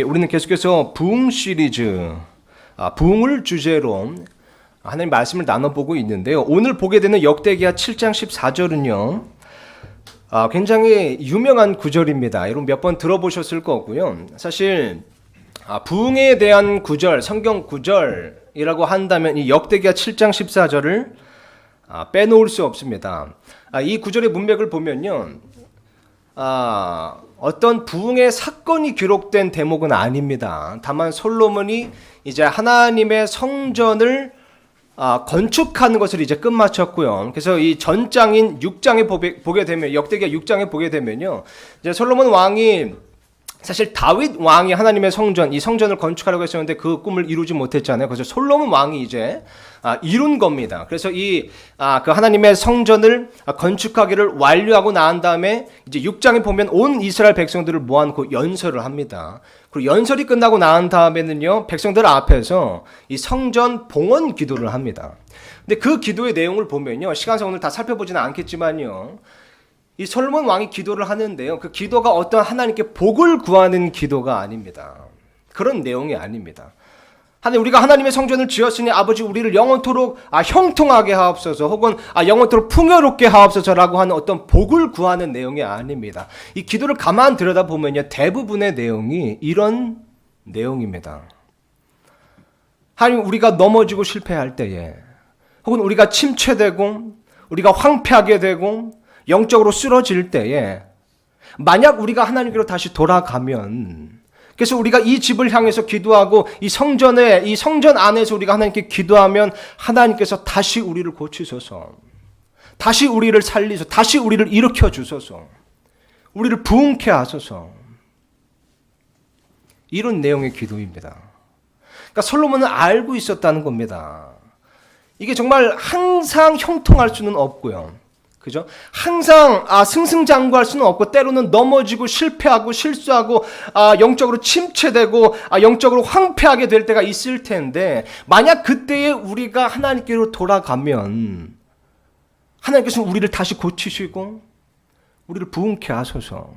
우리는 계속해서 부흥 시리즈, 부흥을 주제로 하나님 말씀을 나눠보고 있는데요. 오늘 보게 되는 역대기하 7장 14절은요. 굉장히 유명한 구절입니다. 여러분 몇 번 들어보셨을 거고요. 사실 부흥에 대한 구절, 성경 구절이라고 한다면 이 역대기하 7장 14절을 빼놓을 수 없습니다. 이 구절의 문맥을 보면요. 어떤 부흥의 사건이 기록된 대목은 아닙니다. 다만 솔로몬이 이제 하나님의 성전을 건축하는 것을 이제 끝마쳤고요. 그래서 이 전장인 6장에 보게 되면, 역대기하 6장에 보게 되면요, 이제 솔로몬 왕이 사실 다윗 왕이 하나님의 성전, 이 성전을 건축하려고 했었는데 그 꿈을 이루지 못했잖아요. 그래서 솔로몬 왕이 이제 이룬 겁니다. 그래서 그 하나님의 성전을 건축하기를 완료하고 난 다음에 이제 6장에 보면 온 이스라엘 백성들을 모아놓고 연설을 합니다. 그리고 연설이 끝나고 난 다음에는요, 백성들 앞에서 이 성전 봉헌 기도를 합니다. 근데 그 기도의 내용을 보면요, 시간상 오늘 다 살펴보지는 않겠지만요, 이 솔로몬 왕이 기도를 하는데요, 그 기도가 어떤 하나님께 복을 구하는 기도가 아닙니다. 그런 내용이 아닙니다. 우리가 하나님의 성전을 지었으니 아버지 우리를 영원토록 형통하게 하옵소서, 혹은 영원토록 풍요롭게 하옵소서라고 하는 어떤 복을 구하는 내용이 아닙니다. 이 기도를 가만 들여다보면요, 대부분의 내용이 이런 내용입니다. 하나님, 우리가 넘어지고 실패할 때에, 혹은 우리가 침체되고 우리가 황폐하게 되고 영적으로 쓰러질 때에, 만약 우리가 하나님께로 다시 돌아가면, 그래서 우리가 이 집을 향해서 기도하고 이 성전 안에서 우리가 하나님께 기도하면 하나님께서 다시 우리를 고치소서, 다시 우리를 살리소서, 다시 우리를 일으켜 주소서, 우리를 부흥케 하소서, 이런 내용의 기도입니다. 그러니까 솔로몬은 알고 있었다는 겁니다. 이게 정말 항상 형통할 수는 없고요. 그죠? 항상 승승장구할 수는 없고, 때로는 넘어지고 실패하고 실수하고 영적으로 침체되고 영적으로 황폐하게 될 때가 있을 텐데, 만약 그때에 우리가 하나님께로 돌아가면 하나님께서 우리를 다시 고치시고 우리를 부흥케 하소서.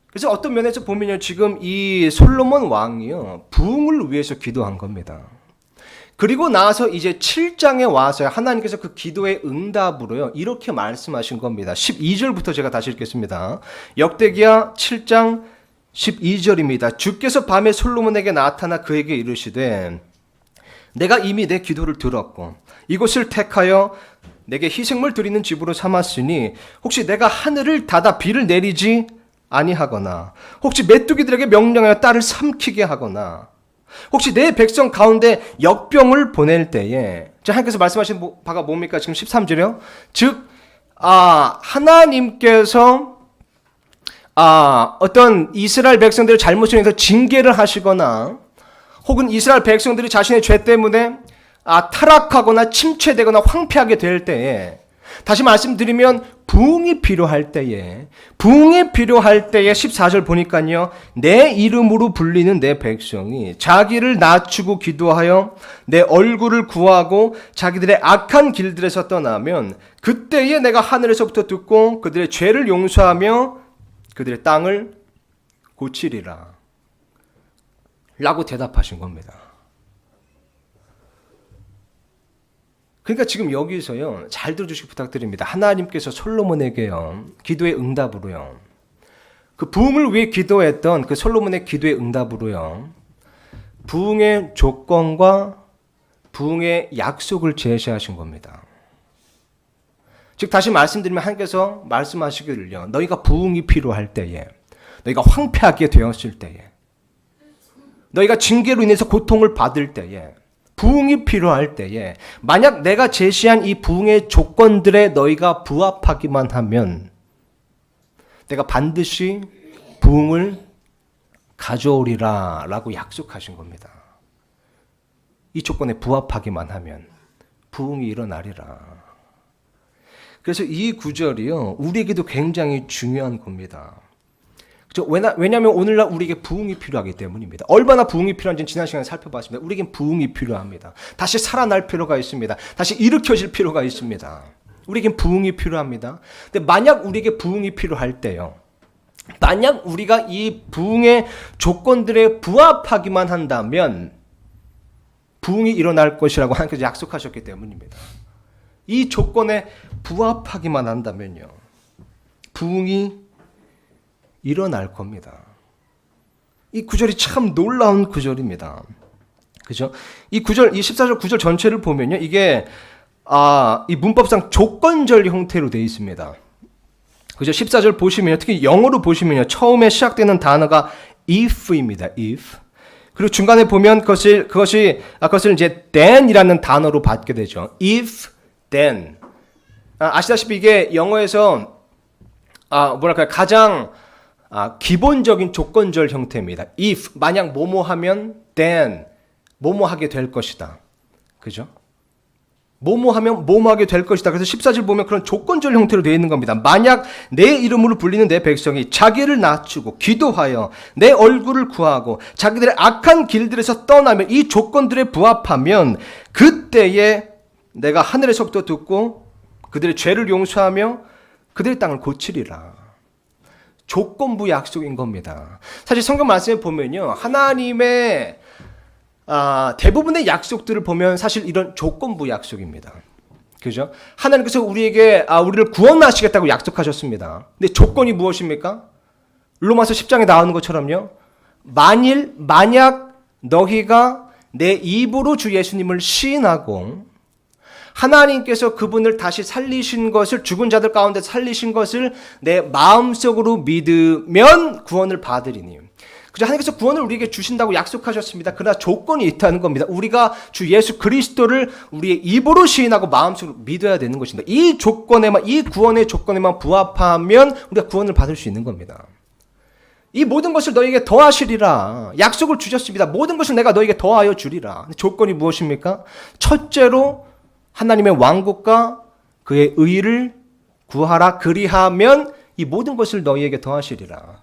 그래서 어떤 면에서 보면요, 지금 이 솔로몬 왕이요, 부흥을 위해서 기도한 겁니다. 그리고 나서 이제 7장에 와서 하나님께서 그 기도의 응답으로요, 이렇게 말씀하신 겁니다. 12절부터 제가 다시 읽겠습니다. 역대기하 7장 12절입니다. 주께서 밤에 솔로몬에게 나타나 그에게 이르시되, 내가 이미 내 기도를 들었고 이곳을 택하여 내게 희생물 드리는 집으로 삼았으니 혹시 내가 하늘을 닫아 비를 내리지 아니하거나, 혹시 메뚜기들에게 명령하여 딸을 삼키게 하거나, 혹시 내 백성 가운데 역병을 보낼 때에, 하나님께서 말씀하신 바가 뭡니까? 지금 13절이요. 즉 하나님께서 어떤 이스라엘 백성들의 잘못을 인해서 징계를 하시거나, 혹은 이스라엘 백성들이 자신의 죄 때문에 타락하거나 침체되거나 황폐하게 될 때에, 다시 말씀드리면 부흥이 필요할 때에 14절 보니까요, 내 이름으로 불리는 내 백성이 자기를 낮추고 기도하여 내 얼굴을 구하고 자기들의 악한 길들에서 떠나면 그때에 내가 하늘에서부터 듣고 그들의 죄를 용서하며 그들의 땅을 고치리라 라고 대답하신 겁니다. 그러니까 지금 여기서요, 잘 들어주시기 부탁드립니다. 하나님께서 솔로몬에게요, 기도의 응답으로요, 그 부흥을 위해 기도했던 그 솔로몬의 기도의 응답으로요, 부흥의 조건과 부흥의 약속을 제시하신 겁니다. 즉 다시 말씀드리면 하나님께서 말씀하시기를요, 너희가 부흥이 필요할 때에, 너희가 황폐하게 되었을 때에, 너희가 징계로 인해서 고통을 받을 때에, 부흥이 필요할 때에, 만약 내가 제시한 이 부흥의 조건들에 너희가 부합하기만 하면 내가 반드시 부흥을 가져오리라 라고 약속하신 겁니다. 이 조건에 부합하기만 하면 부흥이 일어나리라. 그래서 이 구절이요, 우리에게도 굉장히 중요한 겁니다. 왜냐하면 오늘날 우리에게 부흥이 필요하기 때문입니다. 얼마나 부흥이 필요한지는 지난 시간에 살펴봤습니다. 우리에겐 부흥이 필요합니다. 다시 살아날 필요가 있습니다. 다시 일으켜질 필요가 있습니다. 우리에겐 부흥이 필요합니다. 근데 만약 우리에게 부흥이 필요할 때요, 만약 우리가 이 부흥의 조건들에 부합하기만 한다면 부흥이 일어날 것이라고 하나님께서 약속하셨기 때문입니다. 이 조건에 부합하기만 한다면요, 부흥이 일어날 겁니다. 이 구절이 참 놀라운 구절입니다. 그죠? 이 구절, 이 14절 구절 전체를 보면요, 이게 이 문법상 조건절 형태로 되어 있습니다. 그죠? 14절 보시면요, 특히 영어로 보시면요, 처음에 시작되는 단어가 if입니다. if. 그리고 중간에 보면 그것을 이제 then이라는 단어로 받게 되죠. if, then. 아시다시피 이게 영어에서 가장 기본적인 조건절 형태입니다. if, 만약 뭐뭐 하면 then, 뭐뭐 하게 될 것이다. 그죠? 뭐뭐 하면 뭐뭐 하게 될 것이다. 그래서 14절 보면 그런 조건절 형태로 되어 있는 겁니다. 만약 내 이름으로 불리는 내 백성이 자기를 낮추고 기도하여 내 얼굴을 구하고 자기들의 악한 길들에서 떠나면, 이 조건들에 부합하면 그때에 내가 하늘의 속도 듣고 그들의 죄를 용서하며 그들의 땅을 고치리라. 조건부 약속인 겁니다. 사실 성경 말씀에 보면요, 하나님의 대부분의 약속들을 보면 사실 이런 조건부 약속입니다. 그죠? 하나님께서 우리에게 우리를 구원하시겠다고 약속하셨습니다. 근데 조건이 무엇입니까? 로마서 10장에 나오는 것처럼요, 만약 너희가 내 입으로 주 예수님을 시인하고 하나님께서 그분을 다시 살리신 것을, 죽은 자들 가운데 살리신 것을 내 마음속으로 믿으면 구원을 받으리니. 그죠? 하나님께서 구원을 우리에게 주신다고 약속하셨습니다. 그러나 조건이 있다는 겁니다. 우리가 주 예수 그리스도를 우리의 입으로 시인하고 마음속으로 믿어야 되는 것입니다. 이 조건에만, 이 구원의 조건에만 부합하면 우리가 구원을 받을 수 있는 겁니다. 이 모든 것을 너에게 더하시리라. 약속을 주셨습니다. 모든 것을 내가 너에게 더하여 주리라. 조건이 무엇입니까? 첫째로 하나님의 왕국과 그의 의를 구하라. 그리하면 이 모든 것을 너희에게 더하시리라.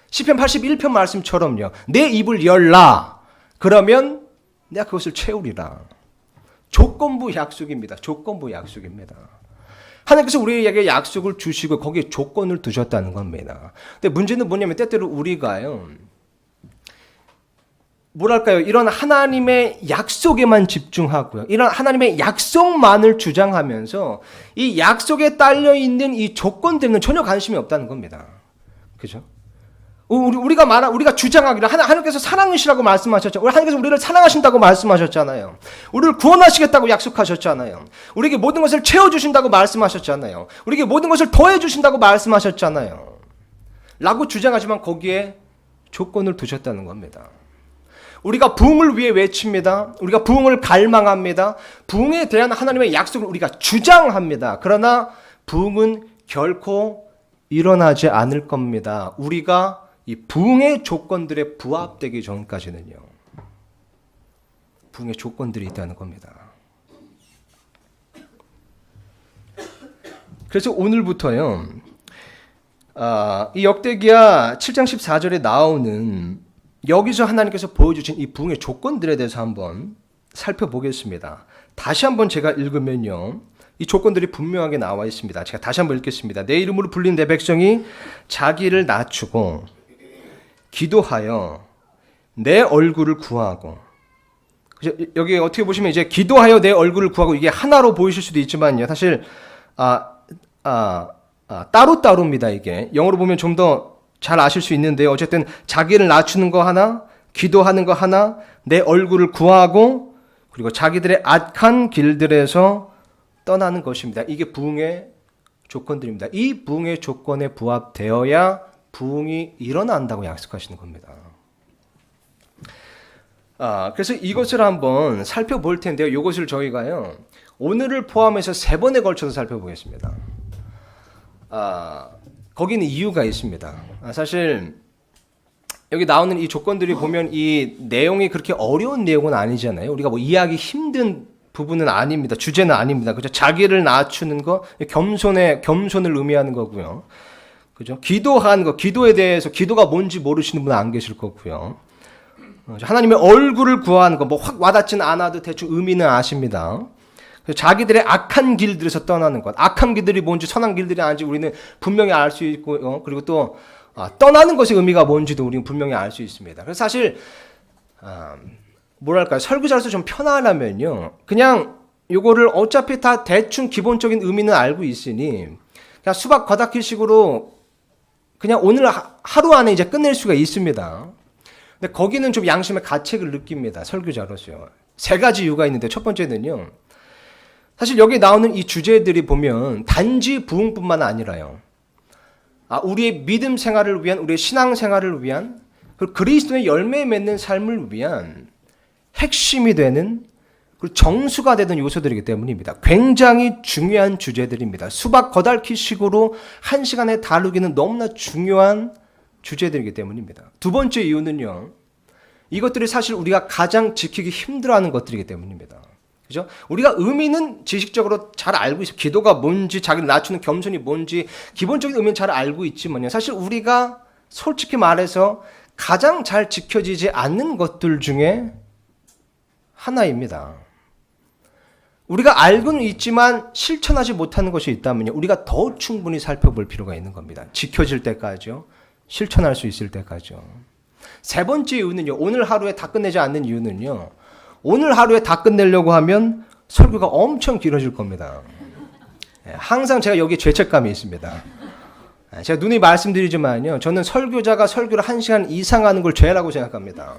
시편 81편 말씀처럼요, 내 입을 열라. 그러면 내가 그것을 채우리라. 조건부 약속입니다. 조건부 약속입니다. 하나님께서 우리에게 약속을 주시고 거기에 조건을 두셨다는 겁니다. 근데 문제는 뭐냐면, 때때로 우리가요, 이런 하나님의 약속에만 집중하고요, 이런 하나님의 약속만을 주장하면서 이 약속에 딸려 있는 이 조건들은 전혀 관심이 없다는 겁니다. 그죠? 우리가 주장하기를 하나님께서 사랑이시라고 말씀하셨죠. 하나님께서 우리를 사랑하신다고 말씀하셨잖아요. 우리를 구원하시겠다고 약속하셨잖아요. 우리에게 모든 것을 채워주신다고 말씀하셨잖아요. 우리에게 모든 것을 더해주신다고 말씀하셨잖아요. 라고 주장하지만 거기에 조건을 두셨다는 겁니다. 우리가 부흥을 위해 외칩니다. 우리가 부흥을 갈망합니다. 부흥에 대한 하나님의 약속을 우리가 주장합니다. 그러나 부흥은 결코 일어나지 않을 겁니다. 우리가 이 부흥의 조건들에 부합되기 전까지는요, 부흥의 조건들이 있다는 겁니다. 그래서 오늘부터요, 이 역대기야 7장 14절에 나오는, 여기서 하나님께서 보여주신 이 부흥의 조건들에 대해서 한번 살펴보겠습니다. 다시 한번 제가 읽으면요, 이 조건들이 분명하게 나와 있습니다. 제가 다시 한번 읽겠습니다. 내 이름으로 불린 내 백성이 자기를 낮추고 기도하여 내 얼굴을 구하고. 여기 어떻게 보시면 이제 기도하여 내 얼굴을 구하고, 이게 하나로 보이실 수도 있지만요, 사실 따로따로입니다. 이게 영어로 보면 좀 더 잘 아실 수 있는데요, 어쨌든 자기를 낮추는 거 하나, 기도하는 거 하나, 내 얼굴을 구하고, 그리고 자기들의 악한 길들에서 떠나는 것입니다. 이게 부흥의 조건들입니다. 이 부흥의 조건에 부합되어야 부흥이 일어난다고 약속하시는 겁니다. 그래서 이것을 한번 살펴볼 텐데요, 이것을 저희가요, 오늘을 포함해서 3번에 걸쳐서 살펴보겠습니다. 거기는 이유가 있습니다. 사실 여기 나오는 이 조건들이 보면 이 내용이 그렇게 어려운 내용은 아니잖아요. 우리가 뭐 이해하기 힘든 부분은 아닙니다. 주제는 아닙니다. 그죠? 자기를 낮추는 거, 겸손을 의미하는 거고요. 그죠? 기도하는 거, 기도에 대해서, 기도가 뭔지 모르시는 분은 안 계실 거고요. 하나님의 얼굴을 구하는 거, 뭐 확 와닿지는 않아도 대충 의미는 아십니다. 자기들의 악한 길들에서 떠나는 것, 악한 길들이 뭔지 선한 길들이 아닌지 우리는 분명히 알 수 있고, 그리고 또 떠나는 것의 의미가 뭔지도 우리는 분명히 알 수 있습니다. 그래서 사실 뭐랄까요, 설교자로서 좀 편안하면요, 그냥 요거를 어차피 다 대충 기본적인 의미는 알고 있으니 그냥 수박 겉핥기식으로 그냥 오늘 하루 안에 이제 끝낼 수가 있습니다. 근데 거기는 좀 양심의 가책을 느낍니다. 설교자로서요. 세 가지 이유가 있는데, 첫 번째는요, 사실 여기 나오는 이 주제들이 보면 단지 부흥뿐만 아니라요, 우리의 믿음 생활을 위한, 우리의 신앙 생활을 위한, 그리고 그리스도의 열매 맺는 삶을 위한 핵심이 되는, 그리고 정수가 되는 요소들이기 때문입니다. 굉장히 중요한 주제들입니다. 수박 겉핥기식으로 한 시간에 다루기는 너무나 중요한 주제들이기 때문입니다. 두 번째 이유는요, 이것들이 사실 우리가 가장 지키기 힘들어하는 것들이기 때문입니다. 그죠? 우리가 의미는 지식적으로 잘 알고 있어요. 기도가 뭔지, 자기를 낮추는 겸손이 뭔지, 기본적인 의미는 잘 알고 있지만요, 사실 우리가 솔직히 말해서 가장 잘 지켜지지 않는 것들 중에 하나입니다. 우리가 알고는 있지만 실천하지 못하는 것이 있다면요, 우리가 더 충분히 살펴볼 필요가 있는 겁니다. 지켜질 때까지요, 실천할 수 있을 때까지요. 세 번째 이유는요, 오늘 하루에 다 끝내지 않는 이유는요, 오늘 하루에 다 끝내려고 하면 설교가 엄청 길어질 겁니다. 항상 제가 여기에 죄책감이 있습니다. 제가 누누이 말씀드리지만요, 저는 설교자가 설교를 1시간 이상 하는 걸 죄라고 생각합니다.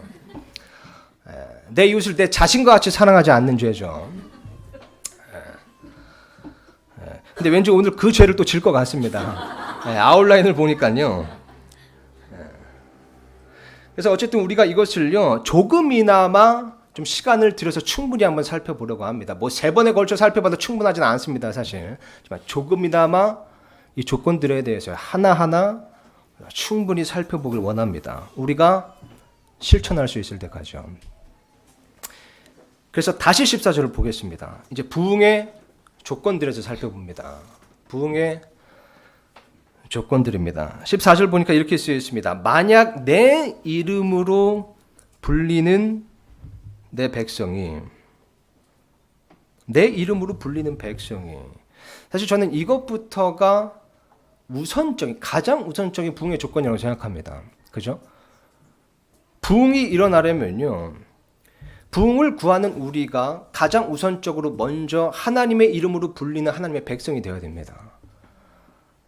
내 이웃을 내 자신과 같이 사랑하지 않는 죄죠. 근데 왠지 오늘 그 죄를 또 질 것 같습니다. 아웃라인을 보니까요. 그래서 어쨌든 우리가 이것을요, 조금이나마 좀 시간을 들여서 충분히 한번 살펴보려고 합니다. 뭐 3번에 걸쳐 살펴봐도 충분하지는 않습니다, 사실. 하지만 조금이나마 이 조건들에 대해서 하나하나 충분히 살펴보길 원합니다. 우리가 실천할 수 있을 때까지요. 그래서 다시 14절을 보겠습니다. 이제 부흥의 조건들에서 살펴봅니다. 부흥의 조건들입니다. 14절 보니까 이렇게 쓰여 있습니다. 만약 내 이름으로 불리는 내 백성이, 내 이름으로 불리는 백성이, 사실 저는 이것부터가 가장 우선적인 부흥의 조건이라고 생각합니다. 그죠? 부흥이 일어나려면요, 부흥을 구하는 우리가 가장 우선적으로 먼저 하나님의 이름으로 불리는 하나님의 백성이 되어야 됩니다.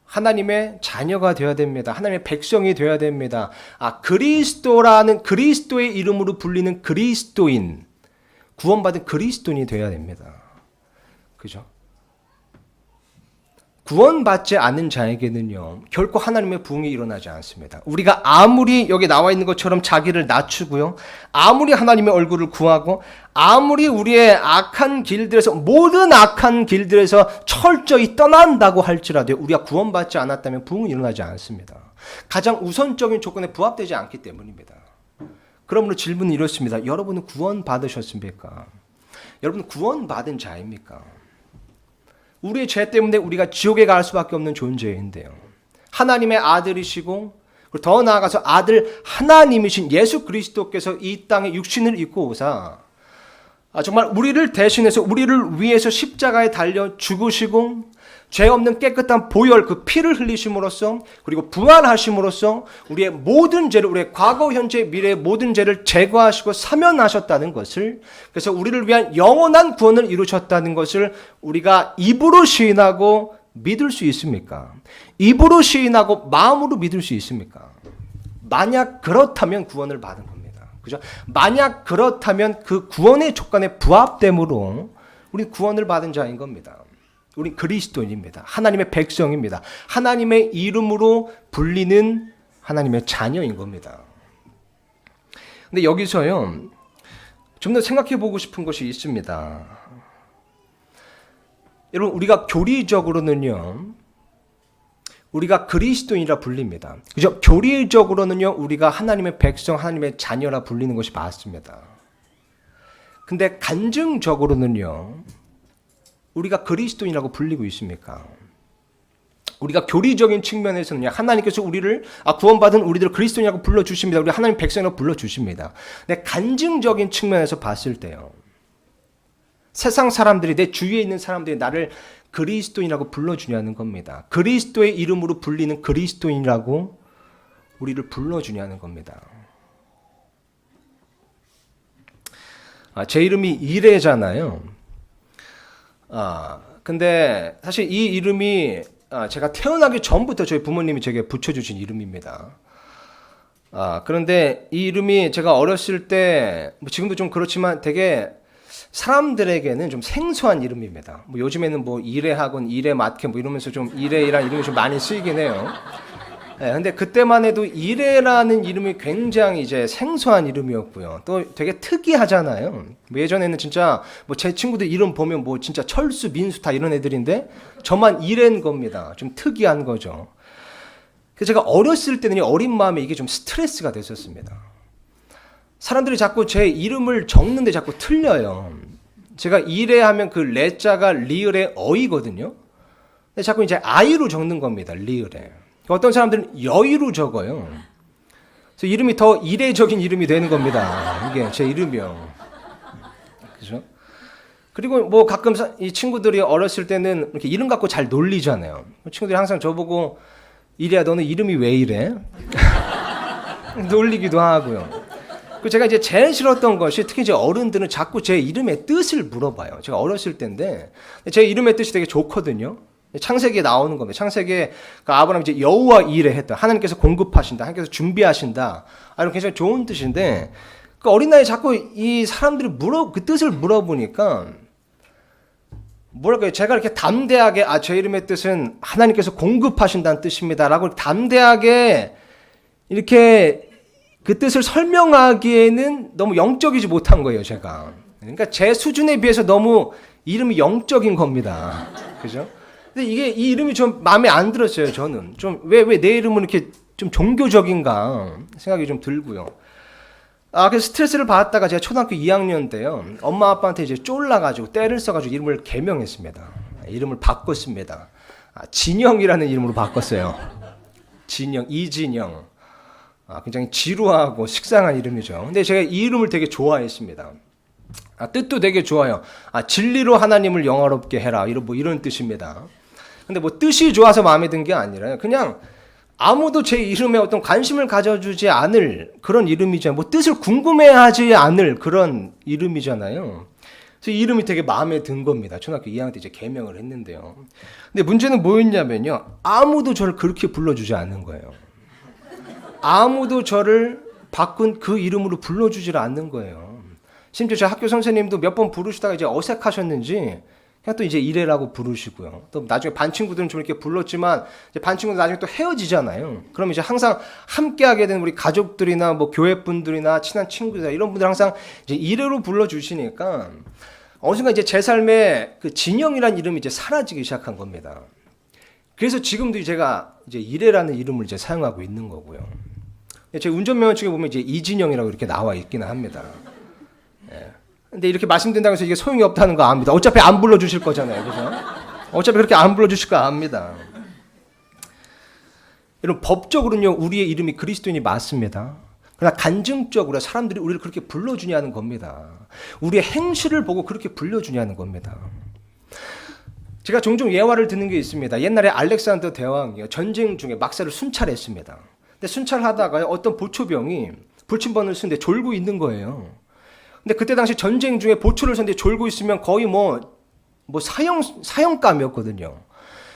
하나님의 자녀가 되어야 됩니다. 하나님의 백성이 되어야 됩니다. 그리스도라는, 그리스도의 이름으로 불리는 그리스도인, 구원받은 그리스도인이 되어야 됩니다. 그죠? 구원받지 않은 자에게는요, 결코 하나님의 부흥이 일어나지 않습니다. 우리가 아무리 여기 나와 있는 것처럼 자기를 낮추고요, 아무리 하나님의 얼굴을 구하고, 아무리 우리의 악한 길들에서, 모든 악한 길들에서 철저히 떠난다고 할지라도 우리가 구원받지 않았다면 부흥은 일어나지 않습니다. 가장 우선적인 조건에 부합되지 않기 때문입니다. 그러므로 질문은 이렇습니다. 여러분은 구원받으셨습니까? 여러분은 구원받은 자입니까? 우리의 죄 때문에 우리가 지옥에 갈 수밖에 없는 존재인데요, 하나님의 아들이시고, 그리고 더 나아가서 아들 하나님이신 예수 그리스도께서 이 땅에 육신을 입고 오사 정말 우리를 대신해서, 우리를 위해서 십자가에 달려 죽으시고, 죄 없는 깨끗한 보혈, 그 피를 흘리심으로써, 그리고 부활하심으로써 우리의 모든 죄를, 우리의 과거, 현재, 미래의 모든 죄를 제거하시고 사면하셨다는 것을, 그래서 우리를 위한 영원한 구원을 이루셨다는 것을 우리가 입으로 시인하고 믿을 수 있습니까? 입으로 시인하고 마음으로 믿을 수 있습니까? 만약 그렇다면 구원을 받은 겁니다. 그죠? 만약 그렇다면 그 구원의 조건에 부합됨으로 우리 구원을 받은 자인 겁니다. 우리 그리스도인입니다. 하나님의 백성입니다. 하나님의 이름으로 불리는 하나님의 자녀인 겁니다. 근데 여기서요, 좀 더 생각해 보고 싶은 것이 있습니다. 여러분, 우리가 교리적으로는요, 우리가 그리스도인이라 불립니다. 그죠? 교리적으로는요, 우리가 하나님의 백성, 하나님의 자녀라 불리는 것이 맞습니다. 근데 간증적으로는요, 우리가 그리스도인이라고 불리고 있습니까? 우리가 교리적인 측면에서는 하나님께서 우리를, 구원받은 우리들을 그리스도인이라고 불러주십니다. 우리 하나님 백성이라고 불러주십니다. 근데 간증적인 측면에서 봤을 때요, 세상 사람들이, 내 주위에 있는 사람들이 나를 그리스도인이라고 불러주냐는 겁니다. 그리스도의 이름으로 불리는 그리스도인이라고 우리를 불러주냐는 겁니다. 제 이름이 이레잖아요. 근데 사실 이 이름이 제가 태어나기 전부터 저희 부모님이 제게 붙여주신 이름입니다. 그런데 이 이름이 제가 어렸을 때, 뭐 지금도 좀 그렇지만 되게 사람들에게는 좀 생소한 이름입니다. 뭐 요즘에는 뭐 이레학원, 이레마켓 뭐 이러면서 좀 이레이라는 이름이 좀 많이 쓰이긴 해요. 네, 근데 그때만 해도 이레라는 이름이 굉장히 이제 생소한 이름이었고요. 또 되게 특이하잖아요. 뭐 예전에는 진짜 뭐 제 친구들 이름 보면 뭐 진짜 철수, 민수 다 이런 애들인데 저만 이레인 겁니다. 좀 특이한 거죠. 그래서 제가 어렸을 때는 어린 마음에 이게 좀 스트레스가 됐었습니다. 사람들이 자꾸 제 이름을 적는데 자꾸 틀려요. 제가 이레하면 그 레자가 리을의 어이거든요. 근데 자꾸 이제 아이로 적는 겁니다. 리을에. 어떤 사람들은 여의로 적어요. 그래서 이름이 더 이례적인 이름이 되는 겁니다. 이게 제 이름이요. 그죠? 그리고 뭐 가끔 이 친구들이 어렸을 때는 이렇게 이름 갖고 잘 놀리잖아요. 친구들이 항상 저보고 이래야 너는 이름이 왜 이래? 놀리기도 하고요. 그 제가 이제 제일 싫었던 것이 특히 이제 어른들은 자꾸 제 이름의 뜻을 물어봐요. 제가 어렸을 때인데 제 이름의 뜻이 되게 좋거든요. 창세기에 나오는 겁니다. 창세기에 아브라함이 이제 여호와 이레 했다. 하나님께서 공급하신다. 하나님께서 준비하신다. 이런 굉장히 좋은 뜻인데 그 어린 나이에 자꾸 이 사람들이 그 뜻을 물어보니까 뭐랄까요? 제가 이렇게 담대하게 제 이름의 뜻은 하나님께서 공급하신다는 뜻입니다라고 담대하게 이렇게 그 뜻을 설명하기에는 너무 영적이지 못한 거예요, 제가. 그러니까 제 수준에 비해서 너무 이름이 영적인 겁니다. 그죠? 근데 이 이름이 좀 마음에 안 들었어요, 저는. 좀, 왜 내 이름은 이렇게 좀 종교적인가 생각이 좀 들고요. 그래서 스트레스를 받았다가 제가 초등학교 2학년 때요, 엄마 아빠한테 이제 쫄라가지고 때를 써가지고 이름을 개명했습니다. 이름을 바꿨습니다. 진영이라는 이름으로 바꿨어요. 진영, 이진영. 굉장히 지루하고 식상한 이름이죠. 근데 제가 이 이름을 되게 좋아했습니다. 뜻도 되게 좋아요. 진리로 하나님을 영화롭게 해라. 이런 뜻입니다. 근데 뭐 뜻이 좋아서 마음에 든 게 아니라 그냥 아무도 제 이름에 어떤 관심을 가져주지 않을 그런 이름이잖아요. 뭐 뜻을 궁금해하지 않을 그런 이름이잖아요. 그래서 이 이름이 되게 마음에 든 겁니다. 초등학교 2학년 때 이제 개명을 했는데요. 근데 문제는 뭐였냐면요. 아무도 저를 그렇게 불러주지 않는 거예요. 아무도 저를 바꾼 그 이름으로 불러주질 않는 거예요. 심지어 제 학교 선생님도 몇 번 부르시다가 이제 어색하셨는지 그냥 또 이제 이래라고 부르시고요. 또 나중에 반 친구들은 좀 이렇게 불렀지만 이제 반 친구들 나중에 또 헤어지잖아요. 그럼 이제 항상 함께하게 된 우리 가족들이나 뭐 교회 분들이나 친한 친구들 이런 분들 항상 이제 이래로 불러주시니까 어느 순간 이제 제 삶에 그 진영이라는 이름이 이제 사라지기 시작한 겁니다. 그래서 지금도 제가 이제 이래라는 이름을 이제 사용하고 있는 거고요. 제 운전면허증에 보면 이제 이진영이라고 이렇게 나와 있기는 합니다. 예. 근데 이렇게 말씀드린다고 해서 이게 소용이 없다는 거 압니다. 어차피 안 불러주실 거잖아요. 그죠? 어차피 그렇게 안 불러주실 거 압니다. 여러분, 법적으로는요, 우리의 이름이 그리스도인이 맞습니다. 그러나 간증적으로 사람들이 우리를 그렇게 불러주냐는 겁니다. 우리의 행실을 보고 그렇게 불러주냐는 겁니다. 제가 종종 예화를 듣는 게 있습니다. 옛날에 알렉산더 대왕이요, 전쟁 중에 막사를 순찰했습니다. 근데 순찰하다가 어떤 보초병이 불침번을 쓰는데 졸고 있는 거예요. 근데 그때 당시 전쟁 중에 보초를 쓰는데 졸고 있으면 거의 뭐 사형감이었거든요.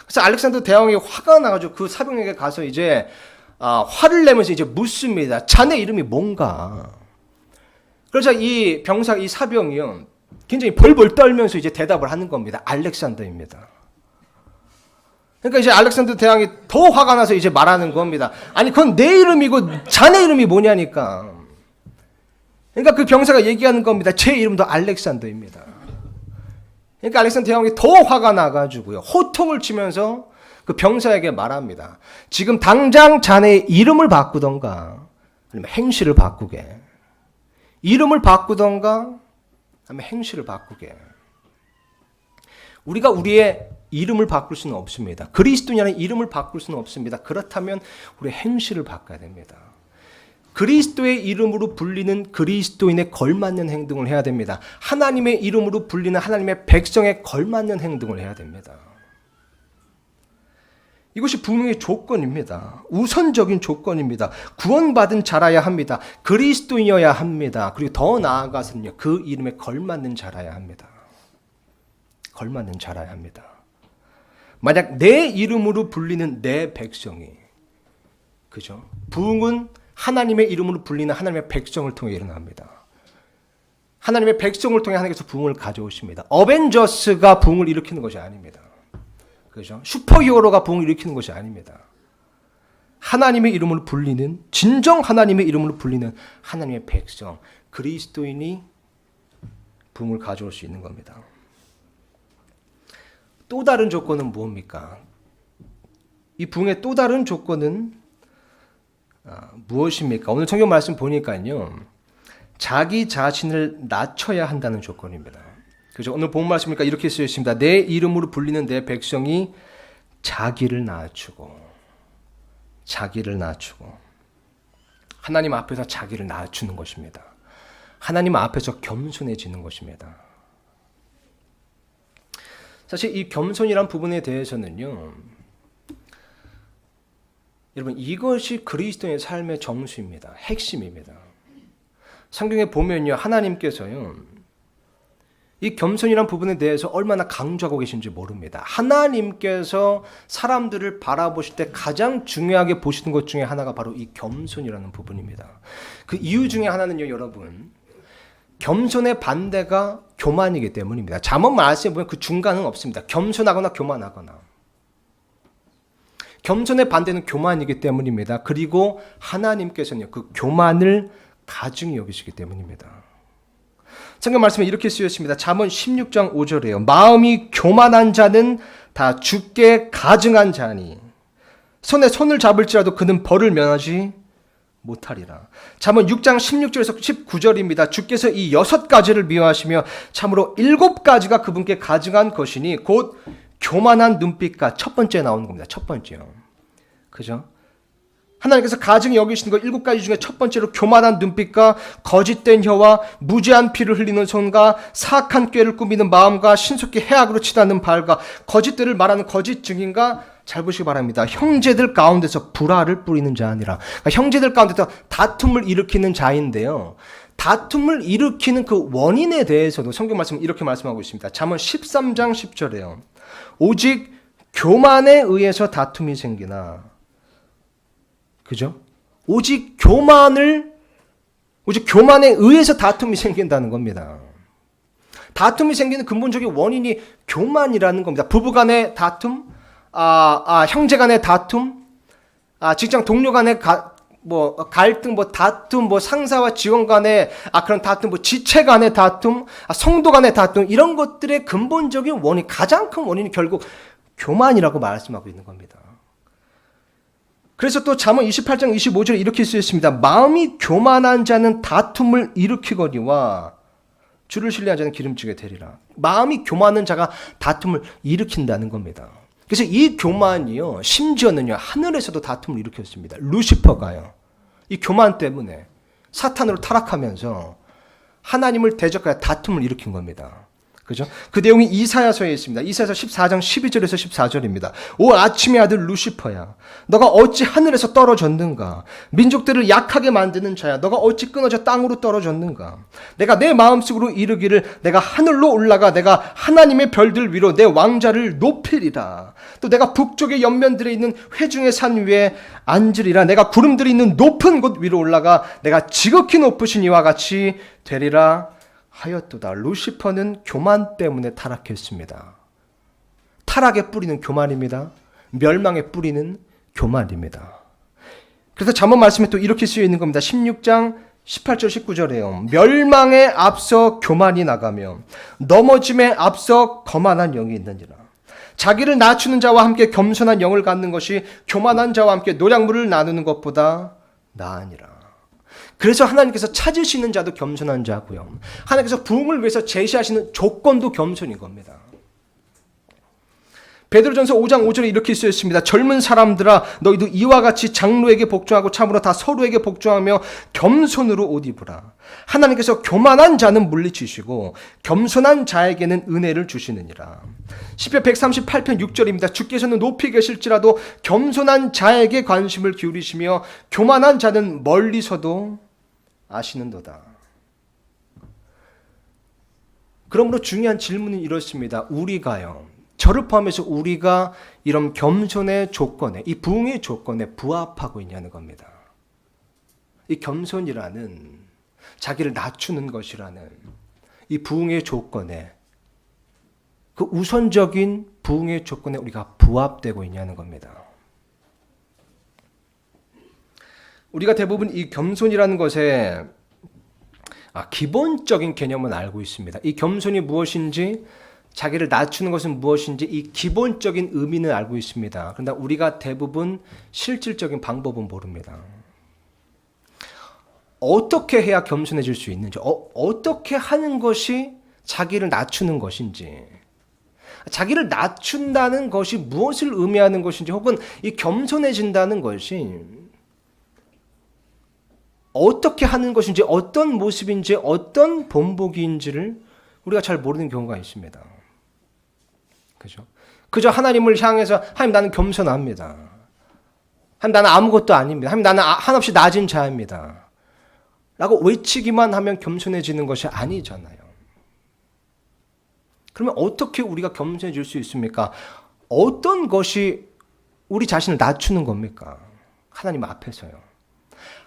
그래서 알렉산더 대왕이 화가 나가지고 그 사병에게 가서 이제 화를 내면서 이제 묻습니다. 자네 이름이 뭔가? 그래서 이 사병이요, 굉장히 벌벌 떨면서 이제 대답을 하는 겁니다. 알렉산더입니다. 그러니까 이제 알렉산더 대왕이 더 화가 나서 이제 말하는 겁니다. 아니, 그건 내 이름이고 자네 이름이 뭐냐니까. 그러니까 그 병사가 얘기하는 겁니다. 제 이름도 알렉산더입니다. 그러니까 알렉산더 대왕이 더 화가 나가지고요, 호통을 치면서 그 병사에게 말합니다. 지금 당장 자네의 이름을 바꾸던가 아니면 행실을 바꾸게. 이름을 바꾸던가 아니면 행실을 바꾸게. 우리가 우리의 이름을 바꿀 수는 없습니다. 그리스도인이라는 이름을 바꿀 수는 없습니다. 그렇다면 우리의 행실을 바꿔야 됩니다. 그리스도의 이름으로 불리는 그리스도인에 걸맞는 행동을 해야 됩니다. 하나님의 이름으로 불리는 하나님의 백성에 걸맞는 행동을 해야 됩니다. 이것이 부흥의 조건입니다. 우선적인 조건입니다. 구원받은 자라야 합니다. 그리스도인이어야 합니다. 그리고 더 나아가서는요, 그 이름에 걸맞는 자라야 합니다. 걸맞는 자라야 합니다. 만약 내 이름으로 불리는 내 백성이, 그죠? 부흥은 하나님의 이름으로 불리는 하나님의 백성을 통해 일어납니다. 하나님의 백성을 통해 하나님께서 부흥을 가져오십니다. 어벤져스가 부흥을 일으키는 것이 아닙니다. 그죠? 슈퍼히어로가 부흥을 일으키는 것이 아닙니다. 하나님의 이름으로 불리는, 진정 하나님의 이름으로 불리는 하나님의 백성, 그리스도인이 부흥을 가져올 수 있는 겁니다. 또 다른 조건은 무엇입니까? 이 부흥의 또 다른 조건은 무엇입니까? 오늘 성경 말씀 보니까요, 자기 자신을 낮춰야 한다는 조건입니다. 그죠? 오늘 본 말씀이니까 이렇게 쓰여 있습니다. 내 이름으로 불리는 내 백성이 자기를 낮추고, 자기를 낮추고, 하나님 앞에서 자기를 낮추는 것입니다. 하나님 앞에서 겸손해지는 것입니다. 사실 이 겸손이란 부분에 대해서는요, 여러분, 이것이 그리스도의 삶의 정수입니다. 핵심입니다. 성경에 보면요, 하나님께서요, 이 겸손이란 부분에 대해서 얼마나 강조하고 계신지 모릅니다. 하나님께서 사람들을 바라보실 때 가장 중요하게 보시는 것 중에 하나가 바로 이 겸손이라는 부분입니다. 그 이유 중에 하나는요, 여러분, 겸손의 반대가 교만이기 때문입니다. 잠언 말씀에 보면 그 중간은 없습니다. 겸손하거나 교만하거나. 겸손의 반대는 교만이기 때문입니다. 그리고 하나님께서는요, 그 교만을 가증히 여기시기 때문입니다. 성경 말씀에 이렇게 쓰였습니다. 잠언 16장 5절에요. 마음이 교만한 자는 다 주께 가증한 자니 손에 손을 잡을지라도 그는 벌을 면하지 못하리라. 잠언 6장 16절에서 19절입니다. 주께서 이 6가지를 미워하시며 참으로 7가지가 그분께 가증한 것이니 곧 교만한 눈빛과 첫 번째 나오는 겁니다. 첫 번째요. 그죠? 하나님께서 가증히 여기시는 것 7가지 중에 첫 번째로 교만한 눈빛과 거짓된 혀와 무죄한 피를 흘리는 손과 사악한 꾀를 꾸미는 마음과 신속히 해악으로 치닫는 발과 거짓들을 말하는 거짓 증인과 잘 보시기 바랍니다. 형제들 가운데서 불화를 뿌리는 자 아니라, 그러니까 형제들 가운데서 다툼을 일으키는 자인데요. 다툼을 일으키는 그 원인에 대해서도 성경 말씀은 이렇게 말씀하고 있습니다. 잠언 13장 10절에요. 오직 교만에 의해서 다툼이 생기나, 그죠? 오직 교만에 의해서 다툼이 생긴다는 겁니다. 다툼이 생기는 근본적인 원인이 교만이라는 겁니다. 부부 간의 다툼, 형제 간의 다툼, 직장 동료 간의 갈등, 다툼, 상사와 직원 간의 그런 다툼, 지체 간의 다툼, 성도 간의 다툼, 이런 것들의 근본적인 원인, 가장 큰 원인이 결국 교만이라고 말씀하고 있는 겁니다. 그래서 또 잠언 28장 25절에 이렇게 쓰였습니다. 마음이 교만한 자는 다툼을 일으키거니와 주를 신뢰한 자는 기름지게 되리라. 마음이 교만한 자가 다툼을 일으킨다는 겁니다. 그래서 이 교만이요, 심지어는요, 하늘에서도 다툼을 일으켰습니다. 루시퍼가요, 이 교만 때문에 사탄으로 타락하면서 하나님을 대적하여 다툼을 일으킨 겁니다. 그죠? 그 내용이 이사야서에 있습니다. 이사야서 14장 12절에서 14절입니다. 오 아침의 아들 루시퍼야, 너가 어찌 하늘에서 떨어졌는가? 민족들을 약하게 만드는 자야, 너가 어찌 끊어져 땅으로 떨어졌는가? 내가 내 마음속으로 이르기를 내가 하늘로 올라가 내가 하나님의 별들 위로 내 왕자를 높이리라. 또 내가 북쪽의 옆면들에 있는 회중의 산 위에 앉으리라. 내가 구름들이 있는 높은 곳 위로 올라가 내가 지극히 높으신 이와 같이 되리라 하였도다. 루시퍼는 교만 때문에 타락했습니다. 타락의 뿌리는 교만입니다. 멸망의 뿌리는 교만입니다. 그래서 잠언 말씀에 또 이렇게 쓰여 있는 겁니다. 16장 18절 19절에요. 멸망에 앞서 교만이 나가며 넘어짐에 앞서 거만한 영이 있느니라. 자기를 낮추는 자와 함께 겸손한 영을 갖는 것이 교만한 자와 함께 노략물을 나누는 것보다 나으니라. 그래서 하나님께서 찾으시는 자도 겸손한 자고요. 하나님께서 부흥을 위해서 제시하시는 조건도 겸손인 겁니다. 베드로전서 5장 5절에 이렇게 쓰여 있습니다. 젊은 사람들아 너희도 이와 같이 장로에게 복종하고 참으로 다 서로에게 복종하며 겸손으로 옷 입으라. 하나님께서 교만한 자는 물리치시고 겸손한 자에게는 은혜를 주시느니라. 시편 138편 6절입니다. 주께서는 높이 계실지라도 겸손한 자에게 관심을 기울이시며 교만한 자는 멀리서도 아시는도다. 그러므로 중요한 질문은 이렇습니다. 우리가요, 저를 포함해서 우리가 이런 겸손의 조건에, 이 부흥의 조건에 부합하고 있냐는 겁니다. 이 겸손이라는, 자기를 낮추는 것이라는 이 부흥의 조건에, 그 우선적인 부흥의 조건에 우리가 부합되고 있냐는 겁니다. 우리가 대부분 이 겸손이라는 것에 기본적인 개념은 알고 있습니다. 이 겸손이 무엇인지, 자기를 낮추는 것은 무엇인지 이 기본적인 의미는 알고 있습니다. 그러나 우리가 대부분 실질적인 방법은 모릅니다. 어떻게 해야 겸손해질 수 있는지, 어떻게 하는 것이 자기를 낮추는 것인지, 자기를 낮춘다는 것이 무엇을 의미하는 것인지, 혹은 이 겸손해진다는 것이 어떻게 하는 것인지, 어떤 모습인지, 어떤 본보기인지를 우리가 잘 모르는 경우가 있습니다. 그죠? 그저 하나님을 향해서 하나님 나는 겸손합니다. 하나님 나는 아무것도 아닙니다. 하나님 나는 한없이 낮은 자입니다. 라고 외치기만 하면 겸손해지는 것이 아니잖아요. 그러면 어떻게 우리가 겸손해질 수 있습니까? 어떤 것이 우리 자신을 낮추는 겁니까? 하나님 앞에서요.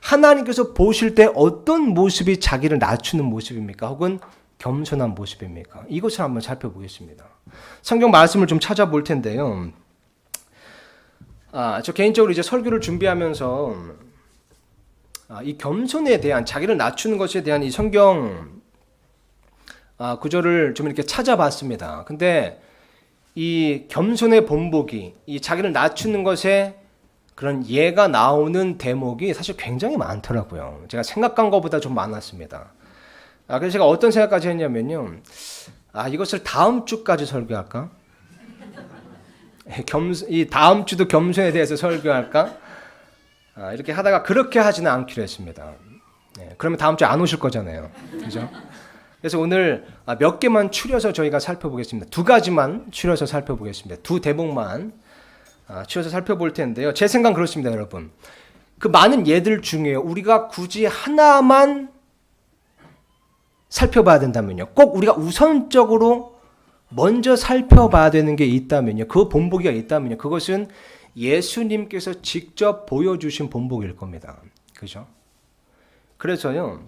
하나님께서 보실 때 어떤 모습이 자기를 낮추는 모습입니까? 혹은 겸손한 모습입니까? 이것을 한번 살펴보겠습니다. 성경 말씀을 좀 찾아볼 텐데요. 저 개인적으로 이제 설교를 준비하면서 이 겸손에 대한, 자기를 낮추는 것에 대한 이 성경 구절을 좀 이렇게 찾아봤습니다. 근데 이 겸손의 본보기, 이 자기를 낮추는 것에 그런 예가 나오는 대목이 사실 굉장히 많더라고요. 제가 생각한 것보다 좀 많았습니다. 그래서 제가 어떤 생각까지 했냐면요. 이것을 다음 주까지 설교할까? 이 다음 주도 겸손에 대해서 설교할까? 이렇게 하다가 그렇게 하지는 않기로 했습니다. 그러면 다음 주에 안 오실 거잖아요. 그죠? 그래서 오늘 몇 개만 추려서 저희가 살펴보겠습니다. 2가지만 추려서 살펴보겠습니다. 2 대목만 추려서 살펴볼 텐데요. 제 생각은 그렇습니다, 여러분. 그 많은 예들 중에 우리가 굳이 하나만 살펴봐야 된다면요. 꼭 우리가 우선적으로 먼저 살펴봐야 되는 게 있다면요. 그 본보기가 있다면요. 그것은 예수님께서 직접 보여주신 본보기일 겁니다. 그죠? 그래서요.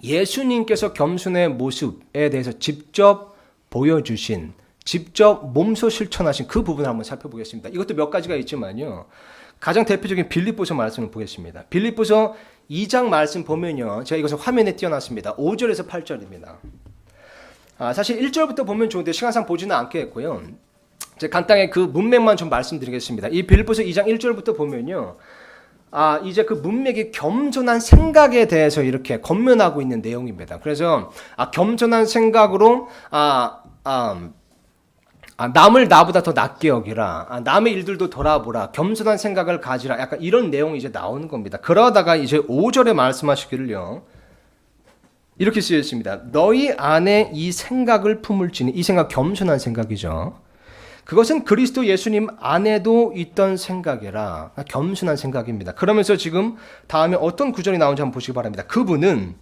예수님께서 겸손의 모습에 대해서 직접 보여주신, 직접 몸소 실천하신 그 부분을 한번 살펴보겠습니다. 이것도 몇 가지가 있지만요. 가장 대표적인 빌립보서 말씀을 보겠습니다. 빌립보서 2장 말씀 보면요. 제가 이것을 화면에 띄워놨습니다. 5절에서 8절입니다. 사실 1절부터 보면 좋은데 시간상 보지는 않겠고요. 제가 간단히 그 문맥만 좀 말씀드리겠습니다. 이 빌립보서 2장 1절부터 보면요. 이제 그 문맥이 겸손한 생각에 대해서 이렇게 권면하고 있는 내용입니다. 그래서 겸손한 생각으로 남을 나보다 더 낮게 여기라. 남의 일들도 돌아보라. 겸손한 생각을 가지라. 약간 이런 내용이 이제 나오는 겁니다. 그러다가 이제 5절에 말씀하시기를요. 이렇게 쓰여 있습니다. 너희 안에 이 생각을 품을지니, 이 생각 겸손한 생각이죠. 그것은 그리스도 예수님 안에도 있던 생각이라. 겸손한 생각입니다. 그러면서 지금 다음에 어떤 구절이 나오는지 한번 보시기 바랍니다. 그분은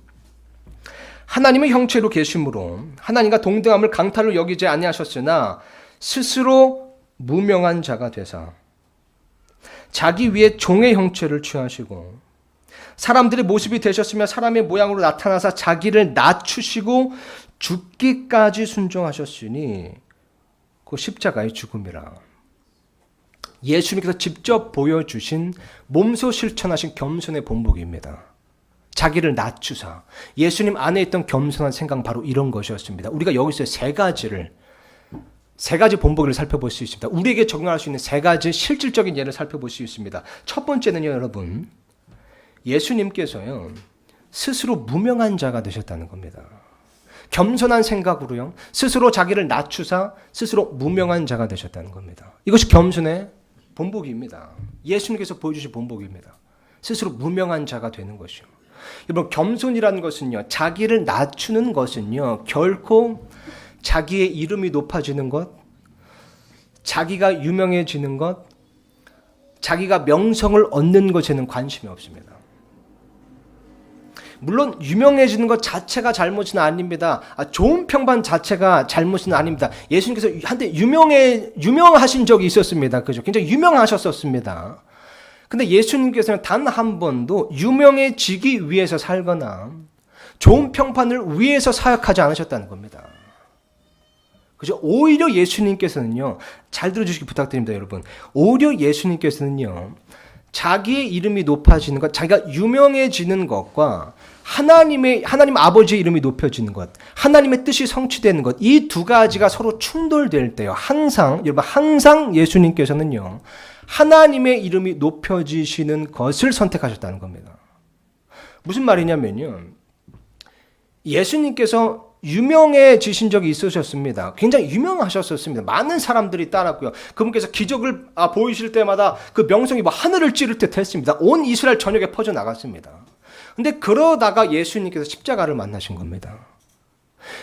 하나님의 형체로 계심으로 하나님과 동등함을 강탈로 여기지 아니하셨으나 스스로 무명한 자가 되사 자기 위에 종의 형체를 취하시고 사람들의 모습이 되셨으며 사람의 모양으로 나타나사 자기를 낮추시고 죽기까지 순종하셨으니 그 십자가의 죽음이라. 예수님께서 직접 보여주신 몸소 실천하신 겸손의 본보기입니다. 자기를 낮추사. 예수님 안에 있던 겸손한 생각은 바로 이런 것이었습니다. 우리가 여기서 세 가지 본보기를 살펴볼 수 있습니다. 우리에게 적용할 수 있는 3가지 실질적인 예를 살펴볼 수 있습니다. 첫 번째는요, 여러분. 예수님께서요, 스스로 무명한 자가 되셨다는 겁니다. 겸손한 생각으로요. 스스로 자기를 낮추사 스스로 무명한 자가 되셨다는 겁니다. 이것이 겸손의 본보기입니다. 예수님께서 보여주신 본보기입니다. 스스로 무명한 자가 되는 것이요. 여러분, 겸손이라는 것은요, 자기를 낮추는 것은요, 결코 자기의 이름이 높아지는 것, 자기가 유명해지는 것, 자기가 명성을 얻는 것에는 관심이 없습니다. 물론 유명해지는 것 자체가 잘못은 아닙니다. 좋은 평판 자체가 잘못은 아닙니다. 예수님께서 한때 유명하신 적이 있었습니다. 그죠? 굉장히 유명하셨었습니다. 근데 예수님께서는 단 한 번도 유명해지기 위해서 살거나 좋은 평판을 위해서 사역하지 않으셨다는 겁니다. 그죠? 오히려 예수님께서는요, 잘 들어주시기 부탁드립니다, 여러분. 오히려 예수님께서는요, 자기의 이름이 높아지는 것, 자기가 유명해지는 것과 하나님 아버지의 이름이 높여지는 것, 하나님의 뜻이 성취되는 것, 이 두 가지가 서로 충돌될 때요, 항상 예수님께서는요, 하나님의 이름이 높여지시는 것을 선택하셨다는 겁니다. 무슨 말이냐면요, 예수님께서 유명해지신 적이 있으셨습니다. 굉장히 유명하셨었습니다. 많은 사람들이 따랐고요. 그분께서 기적을 보이실 때마다 그 명성이 하늘을 찌를 듯 했습니다. 온 이스라엘 전역에 퍼져나갔습니다. 근데 그러다가 예수님께서 십자가를 만나신 겁니다.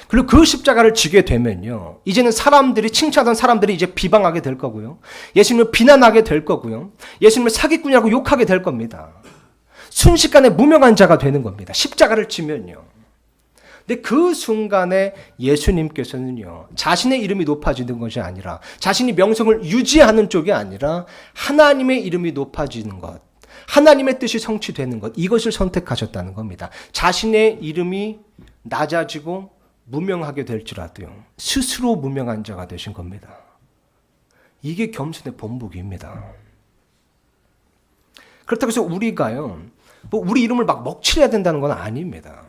그리고 그 십자가를 지게 되면요, 이제는 칭찬하던 사람들이 이제 비방하게 될 거고요. 예수님을 비난하게 될 거고요. 예수님을 사기꾼이라고 욕하게 될 겁니다. 순식간에 무명한 자가 되는 겁니다. 십자가를 지면요. 근데 그 순간에 예수님께서는요, 자신의 이름이 높아지는 것이 아니라, 자신이 명성을 유지하는 쪽이 아니라 하나님의 이름이 높아지는 것, 하나님의 뜻이 성취되는 것, 이것을 선택하셨다는 겁니다. 자신의 이름이 낮아지고 무명하게 될지라도요, 스스로 무명한 자가 되신 겁니다. 이게 겸손의 본보기입니다. 그렇다고 해서 우리가요, 우리 이름을 막 먹칠해야 된다는 건 아닙니다.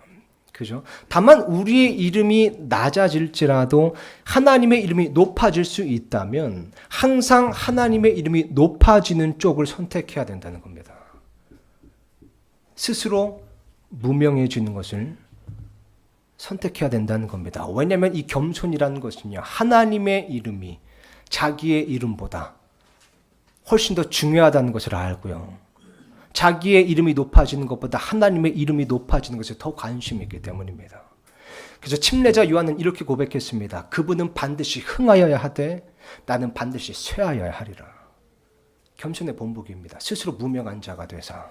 그죠? 다만 우리의 이름이 낮아질지라도 하나님의 이름이 높아질 수 있다면 항상 하나님의 이름이 높아지는 쪽을 선택해야 된다는 겁니다. 스스로 무명해지는 것을 선택해야 된다는 겁니다. 왜냐하면 이 겸손이라는 것은요, 하나님의 이름이 자기의 이름보다 훨씬 더 중요하다는 것을 알고요, 자기의 이름이 높아지는 것보다 하나님의 이름이 높아지는 것에 더 관심이 있기 때문입니다. 그래서 침례자 요한은 이렇게 고백했습니다. 그분은 반드시 흥하여야 하되 나는 반드시 쇠하여야 하리라. 겸손의 본보기입니다. 스스로 무명한 자가 되사.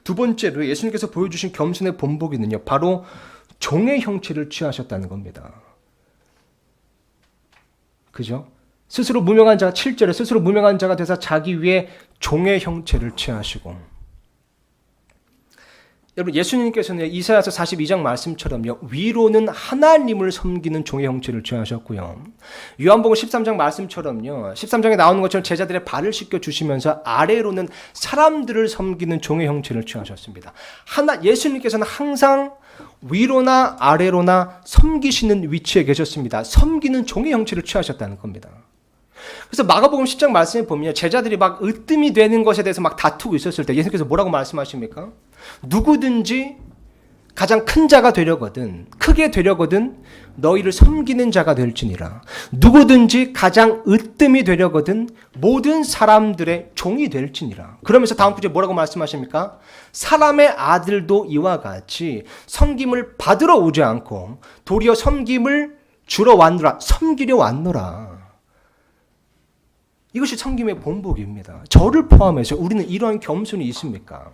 두 번째로 예수님께서 보여주신 겸손의 본보기는요, 바로 종의 형체를 취하셨다는 겁니다. 그죠? 스스로 무명한 자, 7절에 스스로 무명한 자가 되사 자기 위에 종의 형체를 취하시고, 여러분, 예수님께서는 이사야서 42장 말씀처럼요, 위로는 하나님을 섬기는 종의 형체를 취하셨고요, 요한복음 13장 말씀처럼요, 13장에 나오는 것처럼 제자들의 발을 씻겨 주시면서 아래로는 사람들을 섬기는 종의 형체를 취하셨습니다. 예수님께서는 항상 위로나 아래로나 섬기시는 위치에 계셨습니다. 섬기는 종의 형체를 취하셨다는 겁니다. 그래서 마가복음 10장 말씀에 보면 제자들이 막 으뜸이 되는 것에 대해서 막 다투고 있었을 때 예수님께서 뭐라고 말씀하십니까? 누구든지 가장 큰 자가 되려거든, 크게 되려거든 너희를 섬기는 자가 될지니라. 누구든지 가장 으뜸이 되려거든 모든 사람들의 종이 될지니라. 그러면서 다음 구절에 뭐라고 말씀하십니까? 사람의 아들도 이와 같이 섬김을 받으러 오지 않고 도리어 섬김을 주러 왔노라, 섬기려 왔노라. 이것이 섬김의 본보기입니다. 저를 포함해서 우리는 이러한 겸손이 있습니까?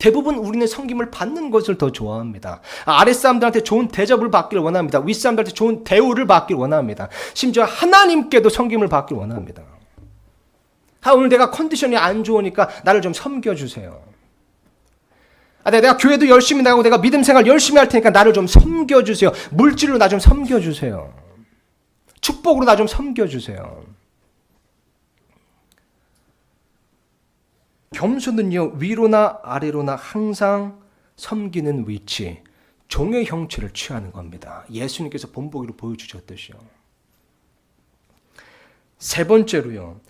대부분 우리는 섬김을 받는 것을 더 좋아합니다. 아랫사람들한테 좋은 대접을 받기를 원합니다. 윗사람들한테 좋은 대우를 받기를 원합니다. 심지어 하나님께도 섬김을 받기를 원합니다. 오늘 내가 컨디션이 안 좋으니까 나를 좀 섬겨주세요. 내가 교회도 열심히 나가고 내가 믿음 생활 열심히 할 테니까 나를 좀 섬겨주세요. 물질로 나 좀 섬겨주세요. 축복으로 나 좀 섬겨주세요. 겸손은요, 위로나 아래로나 항상 섬기는 위치, 종의 형체를 취하는 겁니다. 예수님께서 본보기로 보여주셨듯이요. 세 번째로요,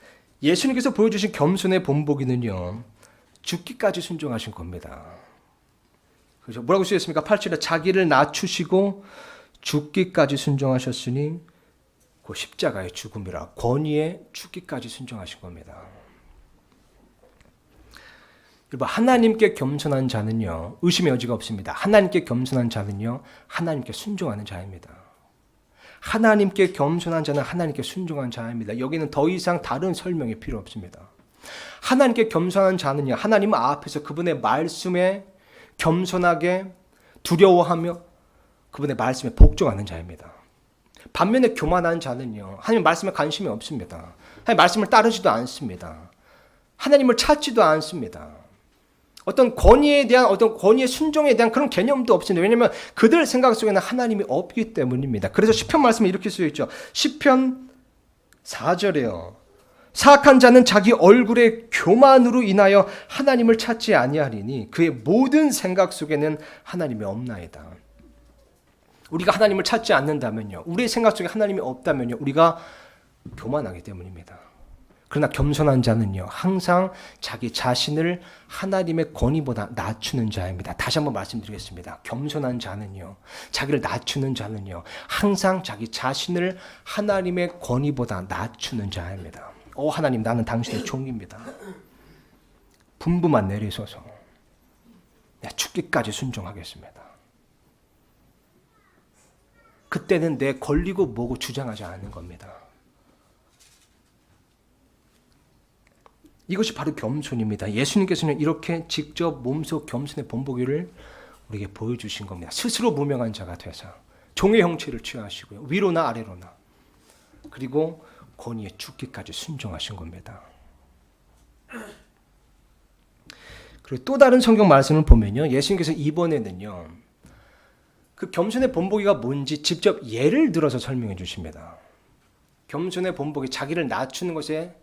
예수님께서 보여주신 겸손의 본보기는요, 죽기까지 순종하신 겁니다. 그죠? 뭐라고 쓰였습니까? 8절에 자기를 낮추시고 죽기까지 순종하셨으니 그 십자가의 죽음이라 권위에 죽기까지 순종하신 겁니다. 여러분, 하나님께 겸손한 자는요, 의심의 여지가 없습니다. 하나님께 겸손한 자는요, 하나님께 순종하는 자입니다. 하나님께 겸손한 자는 하나님께 순종한 자입니다. 여기는 더 이상 다른 설명이 필요 없습니다. 하나님께 겸손한 자는요, 하나님 앞에서 그분의 말씀에 겸손하게 두려워하며 그분의 말씀에 복종하는 자입니다. 반면에 교만한 자는요, 하나님 말씀에 관심이 없습니다. 하나님 말씀을 따르지도 않습니다. 하나님을 찾지도 않습니다. 어떤 권위에 대한, 어떤 권위의 순종에 대한 그런 개념도 없습니다. 왜냐하면 그들 생각 속에는 하나님이 없기 때문입니다. 그래서 시편 말씀에 이렇게 쓰여 있죠. 시편 4절에요. 사악한 자는 자기 얼굴의 교만으로 인하여 하나님을 찾지 아니하리니 그의 모든 생각 속에는 하나님이 없나이다. 우리가 하나님을 찾지 않는다면요, 우리의 생각 속에 하나님이 없다면요, 우리가 교만하기 때문입니다. 그러나 겸손한 자는요, 항상 자기 자신을 하나님의 권위보다 낮추는 자입니다. 다시 한번 말씀드리겠습니다. 겸손한 자는요, 자기를 낮추는 자는요, 항상 자기 자신을 하나님의 권위보다 낮추는 자입니다. 하나님, 나는 당신의 종입니다. 분부만 내리소서. 내가 죽기까지 순종하겠습니다. 그때는 내 권리고 뭐고 주장하지 않는 겁니다. 이것이 바로 겸손입니다. 예수님께서는 이렇게 직접 몸소 겸손의 본보기를 우리에게 보여주신 겁니다. 스스로 무명한 자가 되사 종의 형체를 취하시고요, 위로나 아래로나, 그리고 권위에 죽기까지 순종하신 겁니다. 그리고 또 다른 성경 말씀을 보면요, 예수님께서 이번에는요, 그 겸손의 본보기가 뭔지 직접 예를 들어서 설명해 주십니다. 겸손의 본보기, 자기를 낮추는 것에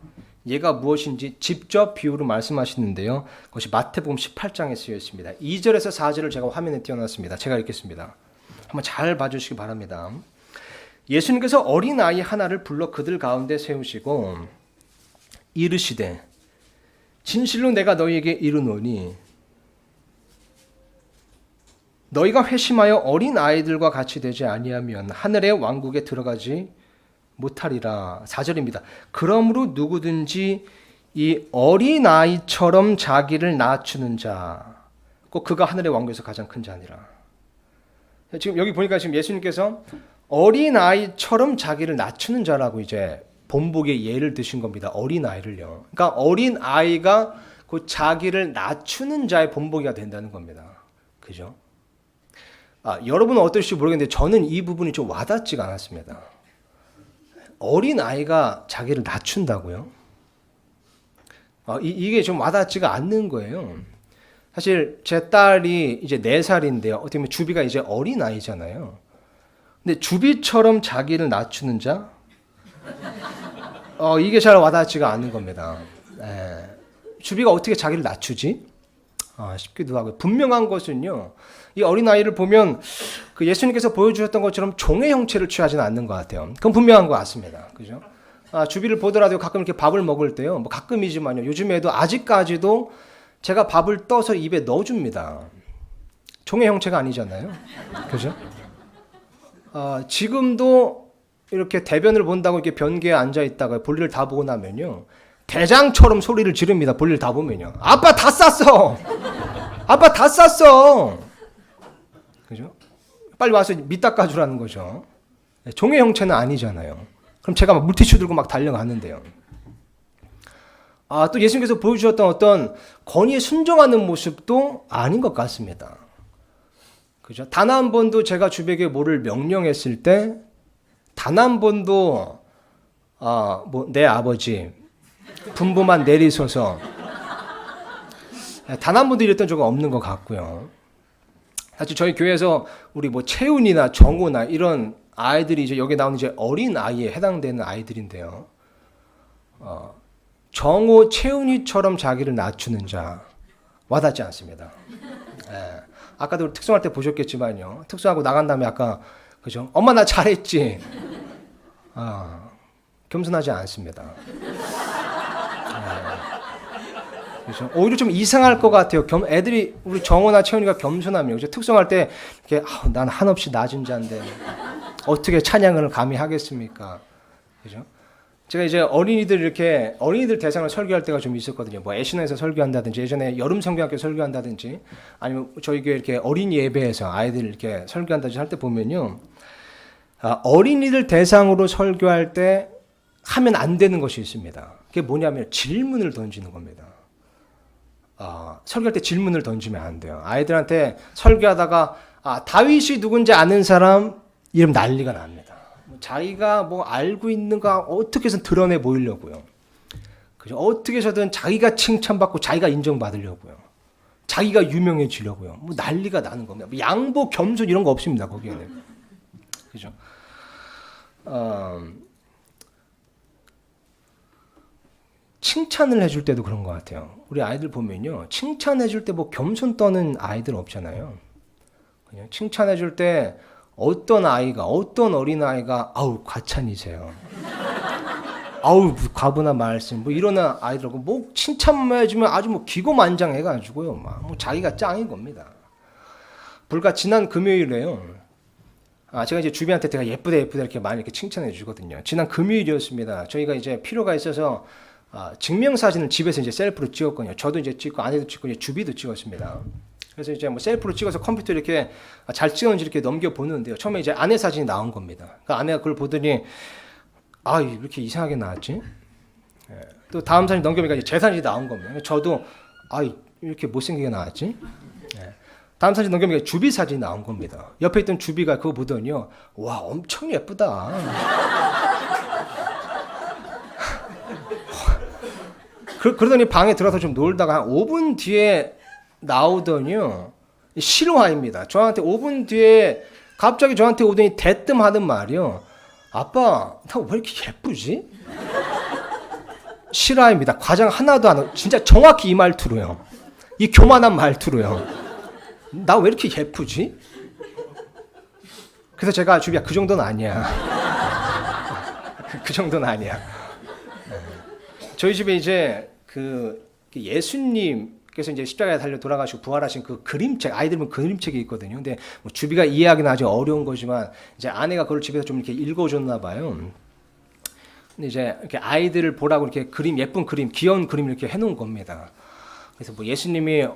예가 무엇인지 직접 비유로 말씀하시는데요, 그것이 마태복음 18장에 쓰여 있습니다. 2절에서 4절을 제가 화면에 띄워놨습니다. 제가 읽겠습니다. 한번 잘 봐주시기 바랍니다. 예수님께서 어린아이 하나를 불러 그들 가운데 세우시고 이르시되 진실로 내가 너희에게 이르노니 너희가 회심하여 어린아이들과 같이 되지 아니하면 하늘의 왕국에 들어가지 못하리라. 4절입니다. 그러므로 누구든지 이 어린아이처럼 자기를 낮추는 자, 꼭 그가 하늘의 왕국에서 가장 큰 자니라. 지금 여기 보니까 지금 예수님께서 어린아이처럼 자기를 낮추는 자라고 이제 본보기의 예를 드신 겁니다. 어린아이를요. 그러니까 어린아이가 그 자기를 낮추는 자의 본보기가 된다는 겁니다. 그죠? 여러분은 어떨지 모르겠는데 저는 이 부분이 좀 와닿지가 않았습니다. 어린아이가 자기를 낮춘다고요? 이게 좀 와닿지가 않는 거예요. 사실 제 딸이 이제 4살인데요. 어떻게 보면 주비가 이제 어린아이잖아요. 근데 주비처럼 자기를 낮추는 자? 이게 잘 와닿지가 않는 겁니다. 주비가 어떻게 자기를 낮추지? 싶기도 하고요. 분명한 것은요, 이 어린아이를 보면 그 예수님께서 보여주셨던 것처럼 종의 형체를 취하지는 않는 것 같아요. 그건 분명한 것 같습니다. 그죠? 주비를 보더라도 가끔 이렇게 밥을 먹을 때요, 뭐 가끔이지만요, 요즘에도 아직까지도 제가 밥을 떠서 입에 넣어줍니다. 종의 형체가 아니잖아요. 그죠? 지금도 이렇게 대변을 본다고 이렇게 변기에 앉아 있다가 볼일을 다 보고 나면요, 대장처럼 소리를 지릅니다. 볼일 다 보면요. 아빠 다 쌌어! 아빠 다 쌌어! 그죠? 빨리 와서 밑 닦아주라는 거죠. 종의 형체는 아니잖아요. 그럼 제가 막 물티슈 들고 막 달려가는데요. 또 예수님께서 보여주셨던 어떤 권위에 순종하는 모습도 아닌 것 같습니다. 그죠? 단 한 번도 제가 주백에 뭐를 명령했을 때, 단 한 번도, 내 아버지, 분부만 내리소서, 단 한 번도 이랬던 적은 없는 것 같고요. 사실 저희 교회에서 우리 뭐 채훈이나 정호나 이런 아이들이 이제 여기 나오는 이제 어린 아이에 해당되는 아이들인데요. 정호, 채훈이처럼 자기를 낮추는 자 와닿지 않습니다. 아까도 특성할 때 보셨겠지만요. 특성하고 나간 다음에 아까 그죠? 엄마 나 잘했지. 겸손하지 않습니다. 그죠? 오히려 좀 이상할 것 같아요. 애들이 우리 정호나 채원이가 겸손하면 그죠? 특성할 때 이렇게 난 한없이 낮은 자인데 어떻게 찬양을 감히 하겠습니까? 그죠? 제가 이제 어린이들 대상으로 설교할 때가 좀 있었거든요. 뭐 애신에서 설교한다든지 예전에 여름 성경학교 설교한다든지 아니면 저희 교회 이렇게 어린이 예배에서 아이들 이렇게 설교한다든지 할 때 보면요. 어린이들 대상으로 설교할 때 하면 안 되는 것이 있습니다. 그게 뭐냐면 질문을 던지는 겁니다. 설교할 때 질문을 던지면 안 돼요. 아이들한테 설교하다가 다윗이 누군지 아는 사람 이름 난리가 납니다. 자기가 뭐 알고 있는가 어떻게 해서 드러내 보이려고요. 그죠? 어떻게 해서든 자기가 칭찬받고 자기가 인정받으려고요. 자기가 유명해지려고요. 뭐 난리가 나는 겁니다. 뭐 양보, 겸손 이런 거 없습니다. 거기에는. 그죠? 칭찬을 해줄 때도 그런 것 같아요. 우리 아이들 보면요. 칭찬해줄 때 뭐 겸손 떠는 아이들 없잖아요. 그냥 칭찬해줄 때 어떤 어린아이가 아우 과찬이세요. 아우 과분한 말씀 뭐 이런 아이들하고 뭐 칭찬만 해주면 아주 뭐 기고만장해가지고요. 막 뭐 자기가 짱인 겁니다. 불과 지난 금요일에요. 제가 이제 주변한테 제가 예쁘다 이렇게 많이 이렇게 칭찬해 주거든요. 지난 금요일이었습니다. 저희가 이제 필요가 있어서 증명사진을 집에서 이제 셀프로 찍었거든요. 저도 이제 찍고 아내도 찍고 이제 주비도 찍었습니다. 그래서 이제 뭐 셀프로 찍어서 컴퓨터 이렇게 잘 찍었는지 이렇게 넘겨보는데요. 처음에 이제 아내 사진이 나온 겁니다. 그러니까 아내가 그걸 보더니 왜 이렇게 이상하게 나왔지? 또 다음 사진 넘겨보니까 이제 제 사진이 나온 겁니다. 저도 이렇게 못생기게 나왔지? 다음 사진 넘겨보니까 주비 사진이 나온 겁니다. 옆에 있던 주비가 그거 보더니요. 와 엄청 예쁘다. 그러더니 방에 들어가서 좀 놀다가 한 5분 뒤에 나오더니요. 실화입니다. 저한테 5분 뒤에 갑자기 저한테 오더니 대뜸 하는 말이요. 아빠, 나 왜 이렇게 예쁘지? 실화입니다. 과장 하나도 안 하고 진짜 정확히 이 말투로요. 이 교만한 말투로요. 나 왜 이렇게 예쁘지? 그래서 제가 주비야 그 정도는 아니야. 그 정도는 아니야. 저희 집에 이제 그 예수님께서 이제 십자가에 달려 돌아가시고 부활하신 그 그림책, 아이들 보면 그림책이 있거든요. 근데 뭐 주비가 이해하기는 아주 어려운 거지만 이제 아내가 그걸 집에서 좀 이렇게 읽어줬나 봐요. 근데 이제 이렇게 아이들을 보라고 이렇게 예쁜 그림, 귀여운 그림 이렇게 해놓은 겁니다. 그래서 뭐 예수님이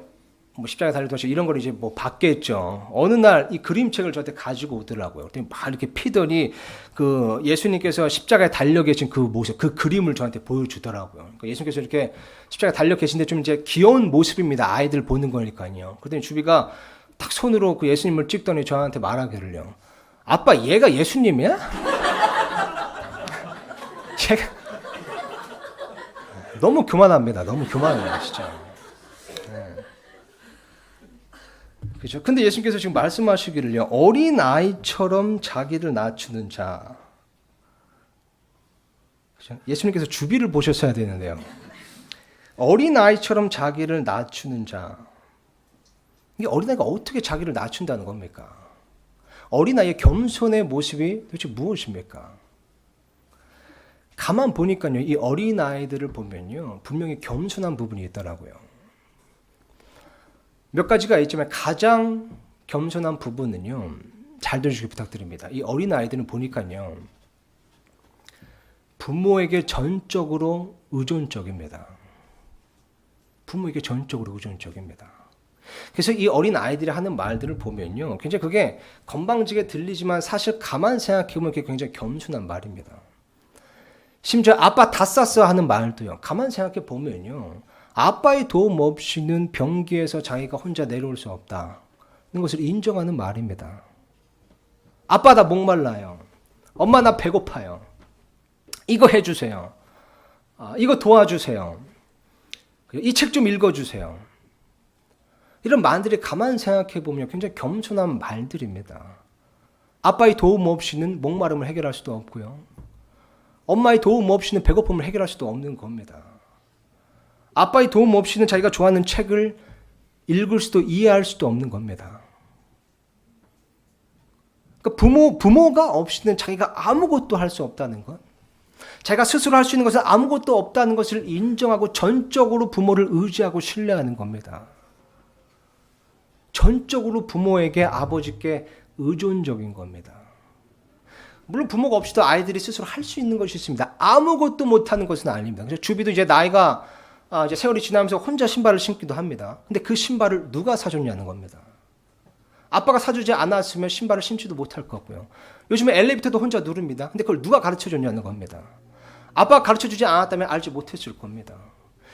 뭐 십자가에 달려 돌아가시고 이런 걸 이제 뭐 봤겠죠. 어느 날 이 그림책을 저한테 가지고 오더라고요. 그랬더니 막 이렇게 피더니 그 예수님께서 십자가에 달려 계신 그 모습, 그 그림을 저한테 보여주더라고요. 그러니까 예수님께서 이렇게 십자가에 달려 계신데 좀 이제 귀여운 모습입니다. 아이들 보는 거니까요. 그랬더니 주비가 탁 손으로 그 예수님을 찍더니 저한테 말하기를요. 아빠 얘가 예수님이야? 얘가 너무 교만합니다. 너무 교만해요, 진짜. 그렇죠. 근데 예수님께서 지금 말씀하시기를요. 어린 아이처럼 자기를 낮추는 자. 그렇죠? 예수님께서 주비를 보셨어야 되는데요. 어린 아이처럼 자기를 낮추는 자. 이게 어린아이가 어떻게 자기를 낮춘다는 겁니까? 어린아이의 겸손의 모습이 도대체 무엇입니까? 가만 보니까요. 이 어린아이들을 보면요. 분명히 겸손한 부분이 있더라고요. 몇 가지가 있지만 가장 겸손한 부분은요. 잘 들어주시기 부탁드립니다. 이 어린아이들은 보니까요. 부모에게 전적으로 의존적입니다. 부모에게 전적으로 의존적입니다. 그래서 이 어린아이들이 하는 말들을 보면요. 굉장히 그게 건방지게 들리지만 사실 가만 생각해보면 그게 굉장히 겸손한 말입니다. 심지어 아빠 다 쌌어 하는 말도요. 가만 생각해 보면요. 아빠의 도움 없이는 병기에서 자기가 혼자 내려올 수 없다는 것을 인정하는 말입니다. 아빠 나 목말라요. 엄마 나 배고파요. 이거 해주세요. 이거 도와주세요. 이 책 좀 읽어주세요. 이런 말들이 가만 생각해 보면 굉장히 겸손한 말들입니다. 아빠의 도움 없이는 목마름을 해결할 수도 없고요. 엄마의 도움 없이는 배고픔을 해결할 수도 없는 겁니다. 아빠의 도움 없이는 자기가 좋아하는 책을 읽을 수도 이해할 수도 없는 겁니다. 그러니까 부모가 없이는 자기가 아무것도 할 수 없다는 것. 자기가 스스로 할 수 있는 것은 아무것도 없다는 것을 인정하고 전적으로 부모를 의지하고 신뢰하는 겁니다. 전적으로 부모에게, 아버지께 의존적인 겁니다. 물론 부모가 없이도 아이들이 스스로 할 수 있는 것이 있습니다. 아무것도 못하는 것은 아닙니다. 그래서 주비도 이제 나이가 이제 세월이 지나면서 혼자 신발을 신기도 합니다. 근데 그 신발을 누가 사줬냐는 겁니다. 아빠가 사주지 않았으면 신발을 신지도 못할 거고요. 요즘에 엘리베이터도 혼자 누릅니다. 근데 그걸 누가 가르쳐줬냐는 겁니다. 아빠가 가르쳐주지 않았다면 알지 못했을 겁니다.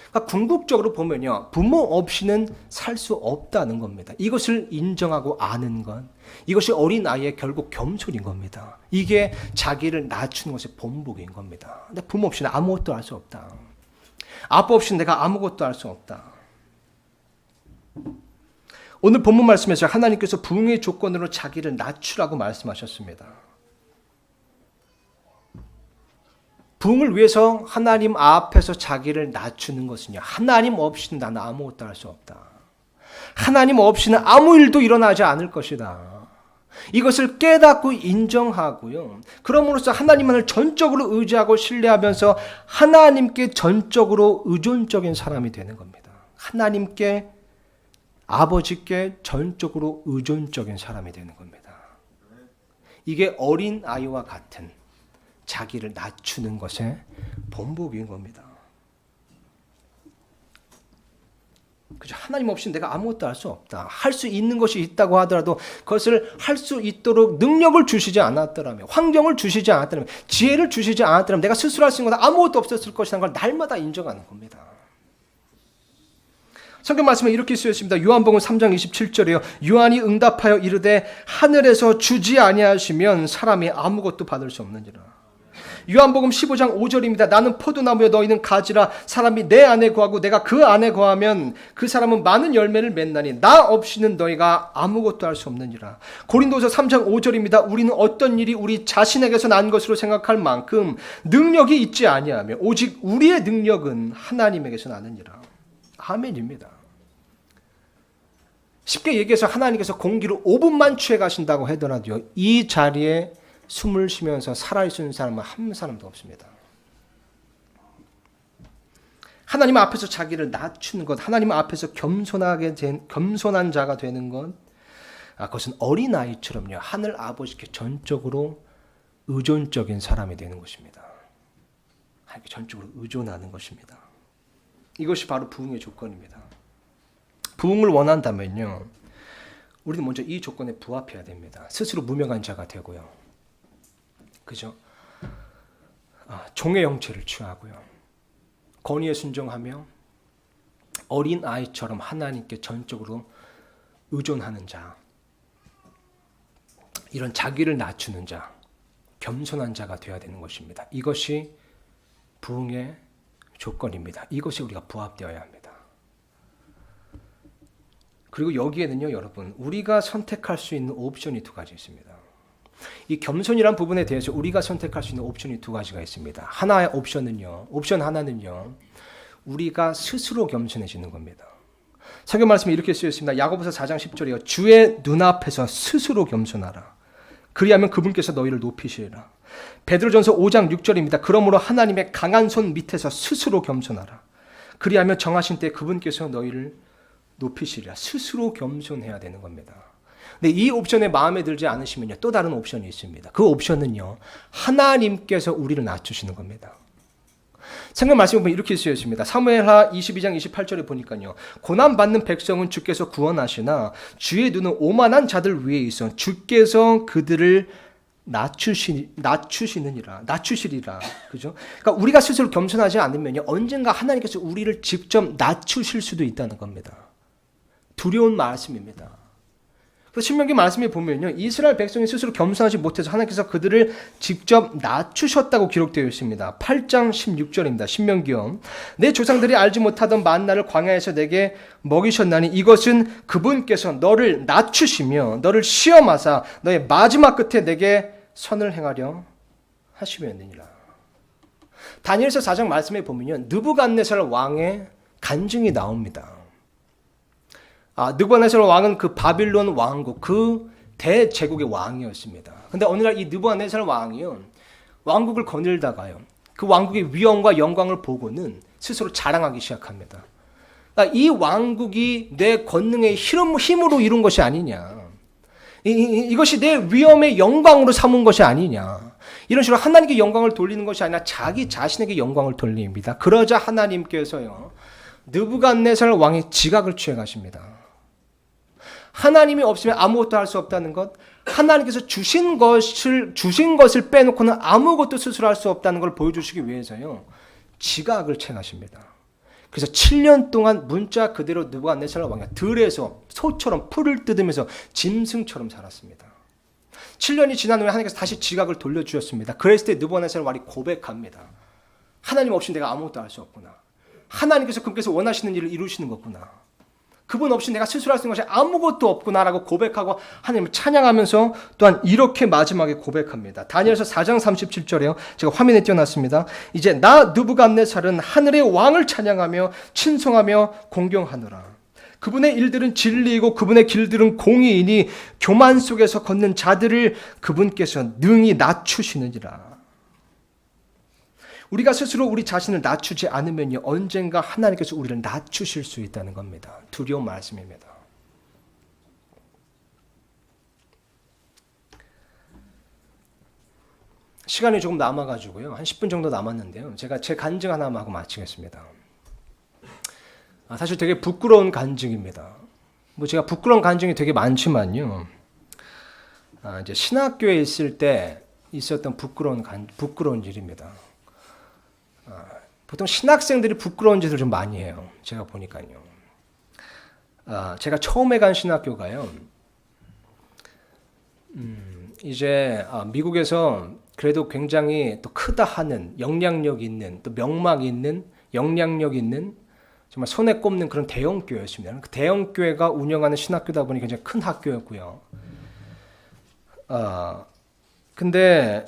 그러니까 궁극적으로 보면요, 부모 없이는 살 수 없다는 겁니다. 이것을 인정하고 아는 것, 이것이 어린아이의 결국 겸손인 겁니다. 이게 자기를 낮추는 것의 본보기인 겁니다. 근데 부모 없이는 아무것도 할 수 없다. 아빠 없이는 내가 아무것도 할 수 없다. 오늘 본문 말씀에서 하나님께서 부흥의 조건으로 자기를 낮추라고 말씀하셨습니다. 부흥을 위해서 하나님 앞에서 자기를 낮추는 것은요, 하나님 없이는 나는 아무것도 할 수 없다. 하나님 없이는 아무 일도 일어나지 않을 것이다. 이것을 깨닫고 인정하고요, 그럼으로써 하나님만을 전적으로 의지하고 신뢰하면서 하나님께 전적으로 의존적인 사람이 되는 겁니다. 하나님께, 아버지께 전적으로 의존적인 사람이 되는 겁니다. 이게 어린아이와 같은 자기를 낮추는 것의 본보기인 겁니다. 그죠? 하나님 없이는 내가 아무것도 할 수 없다. 할 수 있는 것이 있다고 하더라도 그것을 할 수 있도록 능력을 주시지 않았더라면, 환경을 주시지 않았더라면, 지혜를 주시지 않았더라면 내가 스스로 할 수 있는 건 아무것도 없었을 것이라는 걸 날마다 인정하는 겁니다. 성경 말씀에 이렇게 쓰여 있습니다. 요한복음 3장 27절이요. 요한이 응답하여 이르되 하늘에서 주지 아니하시면 사람이 아무것도 받을 수 없느니라. 요한복음 15장 5절입니다. 나는 포도나무여 너희는 가지라. 사람이 내 안에 거하고 내가 그 안에 거하면 그 사람은 많은 열매를 맺나니 나 없이는 너희가 아무것도 할 수 없느니라. 고린도서 3장 5절입니다. 우리는 어떤 일이 우리 자신에게서 난 것으로 생각할 만큼 능력이 있지 아니하며 오직 우리의 능력은 하나님에게서 나느니라. 아멘입니다. 쉽게 얘기해서 하나님께서 공기를 5분만 취해 가신다고 하더라도요, 이 자리에 숨을 쉬면서 살아있는 사람은 한 사람도 없습니다. 하나님 앞에서 자기를 낮추는 것, 하나님 앞에서 겸손한 자가 되는 것, 그것은 어린아이처럼요, 하늘 아버지께 전적으로 의존적인 사람이 되는 것입니다. 하나님께 전적으로 의존하는 것입니다. 이것이 바로 부흥의 조건입니다. 부흥을 원한다면요, 우리는 먼저 이 조건에 부합해야 됩니다. 스스로 무명한 자가 되고요, 그죠? 종의 형체를 취하고요, 권위에 순종하며 어린 아이처럼 하나님께 전적으로 의존하는 자, 이런 자기를 낮추는 자, 겸손한 자가 되어야 되는 것입니다. 이것이 부흥의 조건입니다. 이것이 우리가 부합되어야 합니다. 그리고 여기에는요, 여러분, 우리가 선택할 수 있는 옵션이 두 가지 있습니다. 이 겸손이란 부분에 대해서 우리가 선택할 수 있는 옵션이 두 가지가 있습니다. 하나의 옵션 하나는요, 우리가 스스로 겸손해지는 겁니다. 성경 말씀에 이렇게 쓰여 있습니다. 야고보서 4장 10절이요. 주의 눈앞에서 스스로 겸손하라. 그리하면 그분께서 너희를 높이시리라. 베드로전서 5장 6절입니다. 그러므로 하나님의 강한 손 밑에서 스스로 겸손하라. 그리하면 정하신 때 그분께서 너희를 높이시리라. 스스로 겸손해야 되는 겁니다. 근데 이 옵션에 마음에 들지 않으시면요, 또 다른 옵션이 있습니다. 그 옵션은요, 하나님께서 우리를 낮추시는 겁니다. 성경 말씀에 보면 이렇게 쓰여 있습니다. 사무엘하 22장 28절에 보니까요, 고난받는 백성은 주께서 구원하시나 주의 눈은 오만한 자들 위에 있어 주께서 그들을 낮추시리라. 그죠? 그러니까 우리가 스스로 겸손하지 않으면요, 언젠가 하나님께서 우리를 직접 낮추실 수도 있다는 겁니다. 두려운 말씀입니다. 그래서 신명기 말씀에 보면요, 이스라엘 백성이 스스로 겸손하지 못해서 하나님께서 그들을 직접 낮추셨다고 기록되어 있습니다. 8장 16절입니다. 신명기요. 내 조상들이 알지 못하던 만나를 광야에서 내게 먹이셨나니 이것은 그분께서 너를 낮추시며 너를 시험하사 너의 마지막 끝에 내게 선을 행하려 하심이었느니라. 다니엘서 4장 말씀에 보면요, 느부갓네살 왕의 간증이 나옵니다. 느부갓네살 왕은 그 바빌론 왕국, 그 대제국의 왕이었습니다. 근데 어느 날 이 느부갓네살 왕이요, 왕국을 거닐다가요, 그 왕국의 위엄과 영광을 보고는 스스로 자랑하기 시작합니다. 그러니까 이 왕국이 내 권능의 힘으로 이룬 것이 아니냐. 이것이 내 위엄의 영광으로 삼은 것이 아니냐. 이런 식으로 하나님께 영광을 돌리는 것이 아니라 자기 자신에게 영광을 돌립니다. 그러자 하나님께서요, 느부갓네살 왕의 지각을 취해 가십니다. 하나님이 없으면 아무것도 할 수 없다는 것, 하나님께서 주신 것을 빼놓고는 아무것도 스스로 할 수 없다는 걸 보여주시기 위해서요, 지각을 취하십니다. 그래서 7년 동안 문자 그대로 느부갓네살 왕이 들에서 소처럼 풀을 뜯으면서 짐승처럼 살았습니다. 7년이 지난 후에 하나님께서 다시 지각을 돌려주셨습니다. 그랬을 때 느부갓네살 왕이 고백합니다. 하나님 없이 내가 아무것도 할 수 없구나. 하나님께서 그분께서 원하시는 일을 이루시는 거구나. 그분 없이 내가 스스로 할 수 있는 것이 아무것도 없구나라고 고백하고 하나님을 찬양하면서 또한 이렇게 마지막에 고백합니다. 다니엘서 4장 37절에요. 제가 화면에 띄워놨습니다. 이제 나 느부갓네살은 하늘의 왕을 찬양하며 친송하며 공경하노라. 그분의 일들은 진리이고 그분의 길들은 공의이니 교만 속에서 걷는 자들을 그분께서 능히 낮추시느니라. 우리가 스스로 우리 자신을 낮추지 않으면요, 언젠가 하나님께서 우리를 낮추실 수 있다는 겁니다. 두려운 말씀입니다. 시간이 조금 남아가지고요, 한 10분 정도 남았는데요, 제가 제 간증 하나만 하고 마치겠습니다. 사실 되게 부끄러운 간증입니다. 제가 부끄러운 간증이 되게 많지만요, 이제 신학교에 있을 때 있었던 부끄러운 일입니다. 보통 신학생들이 부끄러운 짓을 좀 많이 해요. 제가 보니까요. 제가 처음에 간 신학교가요, 이제 미국에서 그래도 굉장히 또 크다 하는, 영향력 있는, 또 명막 있는, 영향력 있는, 정말 손에 꼽는 그런 대형 교회였습니다. 그 대형 교회가 운영하는 신학교다 보니 굉장히 큰 학교였고요. 근데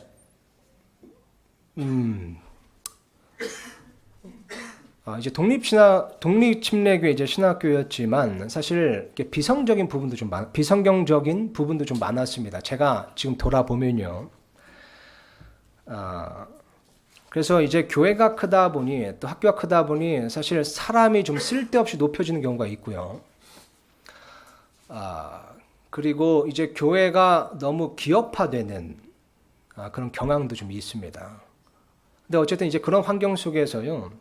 이제 독립침례교회 이제 신학교였지만 사실 비성경적인 부분도 좀 많았습니다. 제가 지금 돌아보면요. 그래서 이제 교회가 크다 보니, 또 학교가 크다 보니 사실 사람이 좀 쓸데없이 높여지는 경우가 있고요. 그리고 이제 교회가 너무 기업화되는 그런 경향도 좀 있습니다. 근데 어쨌든 이제 그런 환경 속에서요,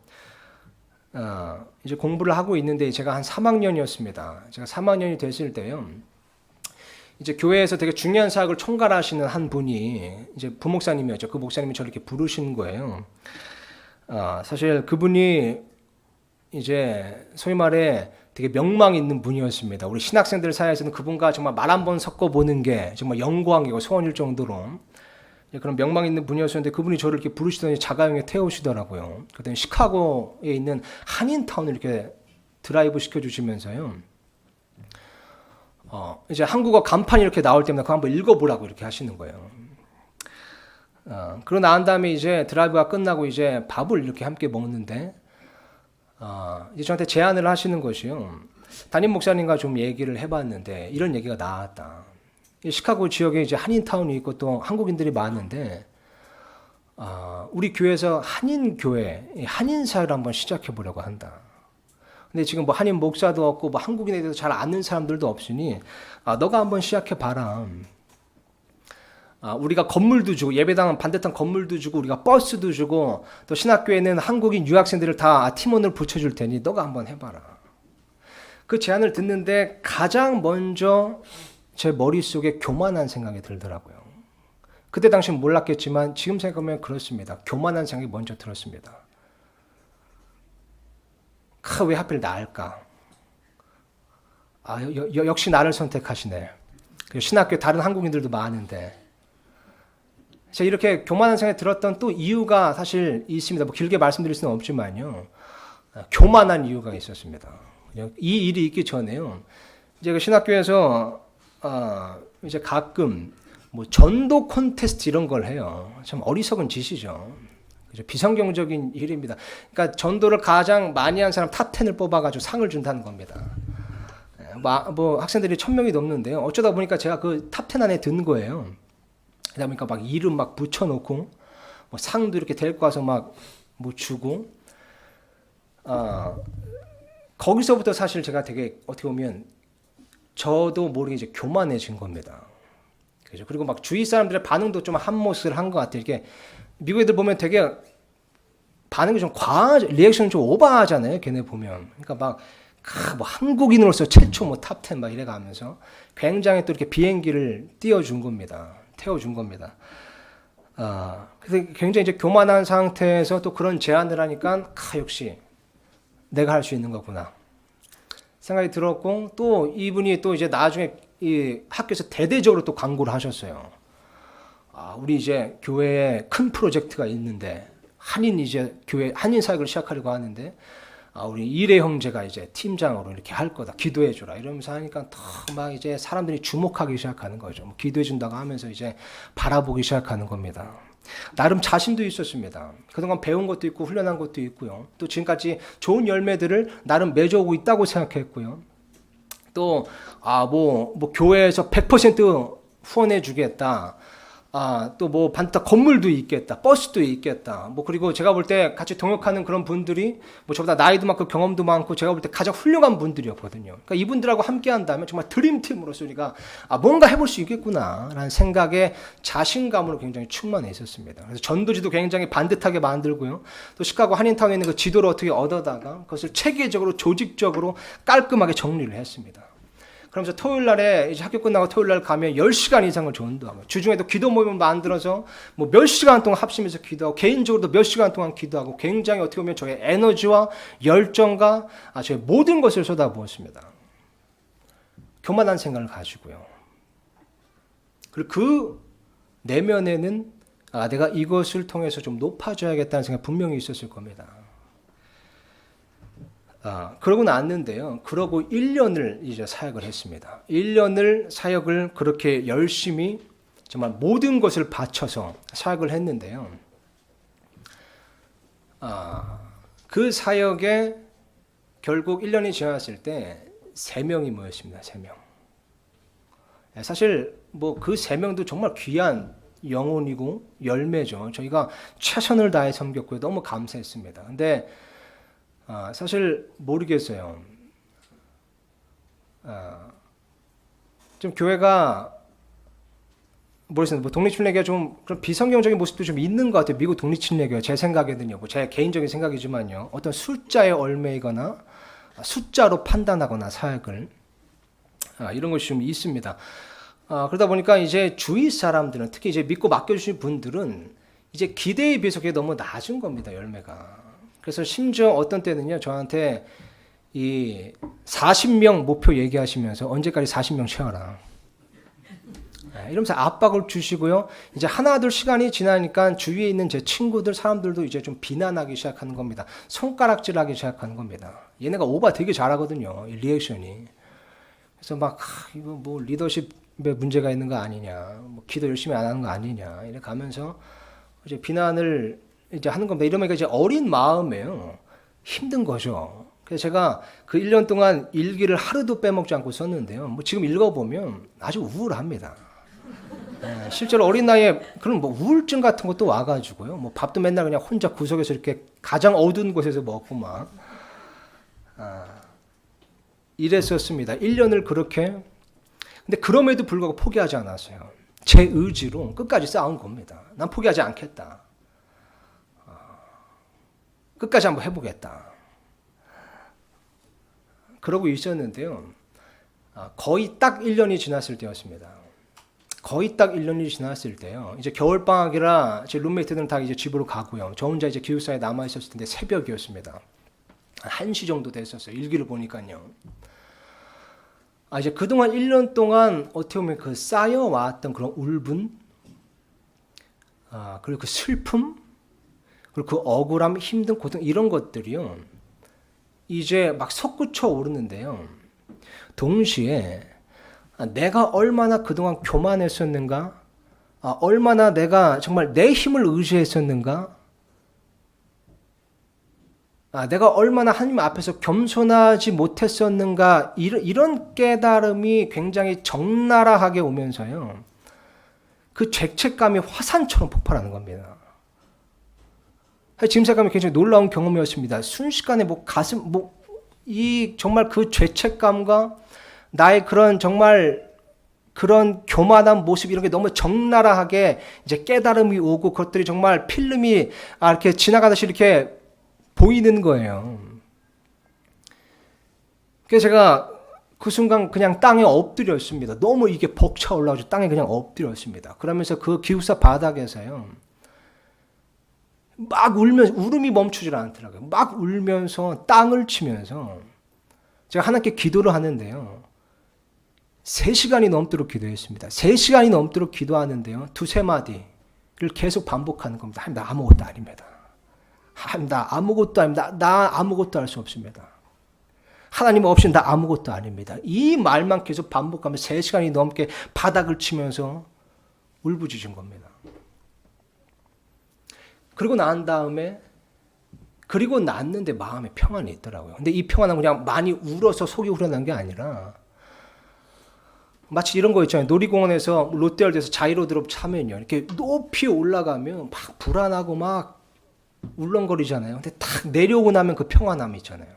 이제 공부를 하고 있는데 제가 한 3학년이었습니다. 제가 3학년이 됐을 때요, 이제 교회에서 되게 중요한 사역을 총괄하시는 한 분이 이제 부목사님이었죠. 그 목사님이 저를 이렇게 부르신 거예요. 사실 그분이 이제 소위 말해 되게 명망 있는 분이었습니다. 우리 신학생들 사이에서는 그분과 정말 말 한 번 섞어보는 게 정말 영광이고 소원일 정도로 그런 명망 있는 분이었는데, 그분이 저를 이렇게 부르시더니 자가용에 태우시더라고요. 그랬더니 시카고에 있는 한인타운을 이렇게 드라이브 시켜주시면서요, 이제 한국어 간판이 이렇게 나올 때마다 그거 한번 읽어보라고 이렇게 하시는 거예요. 그러고 난 다음에 이제 드라이브가 끝나고 이제 밥을 이렇게 함께 먹는데, 이제 저한테 제안을 하시는 것이요, 담임 목사님과 좀 얘기를 해봤는데 이런 얘기가 나왔다. 시카고 지역에 이제 한인타운이 있고 또 한국인들이 많은데, 우리 교회에서 한인 사회를 한번 시작해 보려고 한다. 근데 지금 뭐 한인 목사도 없고 뭐 한국인에 대해서 잘 아는 사람들도 없으니 너가 한번 시작해 봐라. 우리가 건물도 주고, 예배당은 반듯한 건물도 주고, 우리가 버스도 주고, 또 신학교에는 한국인 유학생들을 다 팀원을 붙여줄 테니 너가 한번 해봐라. 그 제안을 듣는데 가장 먼저 제 머릿속에 교만한 생각이 들더라고요. 그때 당시는 몰랐겠지만 지금 생각하면 그렇습니다. 교만한 생각이 먼저 들었습니다. 왜 하필 나일까? 역시 나를 선택하시네. 신학교에 다른 한국인들도 많은데. 제가 이렇게 교만한 생각이 들었던 또 이유가 사실 있습니다. 길게 말씀드릴 수는 없지만요, 교만한 이유가 있었습니다. 이 일이 있기 전에요, 이제 그 신학교에서 이제 가끔 뭐 전도 콘테스트 이런 걸 해요. 참 어리석은 짓이죠. 비성경적인 일입니다. 그러니까 전도를 가장 많이 한 사람 탑 10을 뽑아가지고 상을 준다는 겁니다. 뭐 학생들이 1000명이 넘는데요. 어쩌다 보니까 제가 그 탑 10 안에 든 거예요. 그러다 보니까 막 이름 막 붙여놓고 뭐 상도 이렇게 데리고 와서 막 뭐 주고, 거기서부터 사실 제가 되게 어떻게 보면 저도 모르게 이제 교만해진 겁니다. 그죠? 그리고 막 주위 사람들의 반응도 좀 한몫을 한 것 같아요. 이게 미국 애들 보면 되게 반응이 좀 리액션이 좀 오버하잖아요. 걔네 보면. 그러니까 막 뭐 한국인으로서 최초 뭐 탑10 막 이래가면서 굉장히 또 이렇게 비행기를 태워준 겁니다. 그래서 굉장히 이제 교만한 상태에서 또 그런 제안을 하니까 역시 내가 할 수 있는 거구나 생각이 들었고, 또 이분이 또 이제 나중에 이 학교에서 대대적으로 또 광고를 하셨어요. 우리 이제 교회에 큰 프로젝트가 있는데 한인 사역을 시작하려고 하는데 우리 이래 형제가 이제 팀장으로 이렇게 할 거다. 기도해 주라. 이러면서 하니까 더 막 이제 사람들이 주목하기 시작하는 거죠. 뭐 기도해 준다고 하면서 이제 바라보기 시작하는 겁니다. 나름 자신도 있었습니다. 그동안 배운 것도 있고 훈련한 것도 있고요. 또 지금까지 좋은 열매들을 나름 맺어오고 있다고 생각했고요. 또 뭐 교회에서 100% 후원해 주겠다. 또 뭐 반짝 건물도 있겠다, 버스도 있겠다. 뭐 그리고 제가 볼 때 같이 동역하는 그런 분들이 뭐 저보다 나이도 많고 경험도 많고 제가 볼 때 가장 훌륭한 분들이었거든요. 그러니까 이분들하고 함께 한다면 정말 드림팀으로서 우리가 뭔가 해볼 수 있겠구나라는 생각에 자신감으로 굉장히 충만해 있었습니다. 그래서 전도지도 굉장히 반듯하게 만들고요. 또 시카고 한인타운에 있는 그 지도를 어떻게 얻어다가 그것을 체계적으로 조직적으로 깔끔하게 정리를 했습니다. 그러면서 토요일 날에 이제 학교 끝나고 토요일 날 가면 10시간 이상을 전도하고, 주중에도 기도 모임을 만들어서 뭐 몇 시간 동안 합심해서 기도하고, 개인적으로도 몇 시간 동안 기도하고, 굉장히 어떻게 보면 저의 에너지와 열정과 저의 모든 것을 쏟아부었습니다. 교만한 생각을 가지고요. 그리고 그 내면에는 내가 이것을 통해서 좀 높아져야겠다는 생각이 분명히 있었을 겁니다. 그러고 났는데요. 그러고 1년을 이제 사역을 했습니다. 1년을 사역을 그렇게 열심히 정말 모든 것을 바쳐서 사역을 했는데요. 그 사역에 결국 1년이 지났을 때 3명이 모였습니다. 3명. 사실 뭐 그 3명도 정말 귀한 영혼이고 열매죠. 저희가 최선을 다해 섬겼고요. 너무 감사했습니다. 근데 사실 모르겠어요. 좀 교회가 모르겠어요. 뭐 독립침례교가 좀 그런 비성경적인 모습도 좀 있는 것 같아요. 미국 독립침례교가 제 생각에는요. 뭐 제 개인적인 생각이지만요. 어떤 숫자에 얽매이거나 숫자로 판단하거나 사역을 이런 것이 좀 있습니다. 그러다 보니까 이제 주위 사람들은, 특히 이제 믿고 맡겨주신 분들은 이제 기대에 비해서 그게 너무 낮은 겁니다. 열매가. 그래서 심지어 어떤 때는요, 저한테 이 40명 목표 얘기하시면서 언제까지 40명 채워라. 이러면서 압박을 주시고요. 이제 하나둘 시간이 지나니까 주위에 있는 제 친구들, 사람들도 이제 좀 비난하기 시작하는 겁니다. 손가락질하기 시작하는 겁니다. 얘네가 오바 되게 잘하거든요. 이 리액션이. 그래서 막 이거 뭐 리더십에 문제가 있는 거 아니냐, 뭐 기도 열심히 안 하는 거 아니냐, 이렇게 가면서 이제 비난을 이제 하는 겁니다. 이러면 이제 어린 마음에요. 힘든 거죠. 그래서 제가 그 1년 동안 일기를 하루도 빼먹지 않고 썼는데요. 뭐 지금 읽어보면 아주 우울합니다. 실제로 어린 나이에 그런 뭐 우울증 같은 것도 와가지고요. 뭐 밥도 맨날 그냥 혼자 구석에서 이렇게 가장 어두운 곳에서 먹고 막 이랬었습니다. 1년을 그렇게. 근데 그럼에도 불구하고 포기하지 않았어요. 제 의지로 끝까지 싸운 겁니다. 난 포기하지 않겠다. 끝까지 한번 해보겠다. 그러고 있었는데요. 거의 딱 1년이 지났을 때였습니다. 거의 딱 1년이 지났을 때요. 이제 겨울방학이라 제 룸메이트들은 다 이제 집으로 가고요. 저 혼자 이제 기숙사에 남아있었을 텐데 새벽이었습니다. 1시 정도 됐었어요. 일기를 보니까요. 이제 그동안 1년 동안 어떻게 보면 그 쌓여왔던 그런 울분, 그리고 그 슬픔, 그리고 그 억울함, 힘든 고통, 이런 것들이요. 이제 막 솟구쳐 오르는데요. 동시에 내가 얼마나 그동안 교만했었는가, 얼마나 내가 정말 내 힘을 의지했었는가, 내가 얼마나 하나님 앞에서 겸손하지 못했었는가, 이런 깨달음이 굉장히 적나라하게 오면서요. 그 죄책감이 화산처럼 폭발하는 겁니다. 지금 생각하면 굉장히 놀라운 경험이었습니다. 순식간에 이 정말 그 죄책감과 나의 그런 정말 그런 교만한 모습 이런 게 너무 적나라하게 이제 깨달음이 오고 그것들이 정말 필름이 이렇게 지나가듯이 이렇게 보이는 거예요. 그래서 제가 그 순간 그냥 땅에 엎드렸습니다. 너무 이게 벅차 올라가지고 땅에 그냥 엎드렸습니다. 그러면서 그 기숙사 바닥에서요. 막 울면서 울음이 멈추질 않더라고요. 막 울면서 땅을 치면서 제가 하나님께 기도를 하는데요. 3시간이 넘도록 기도했습니다. 3시간이 넘도록 기도하는데요. 2-3마디를 계속 반복하는 겁니다. 하나님 나 아무것도 아닙니다. 하나님 나 아무것도 아닙니다. 나 아무것도 할 수 없습니다. 하나님 없이 나 아무것도 아닙니다. 이 말만 계속 반복하며 3시간이 넘게 바닥을 치면서 울부짖은 겁니다. 그리고 났는데 마음에 평안이 있더라고요. 근데 이 평안은 그냥 많이 울어서 속이 후련한 게 아니라 마치 이런 거 있잖아요. 놀이공원에서 롯데월드에서 자이로드롭 차면요. 이렇게 높이 올라가면 막 불안하고 막 울렁거리잖아요. 근데 딱 내려오고 나면 그 평안함이 있잖아요.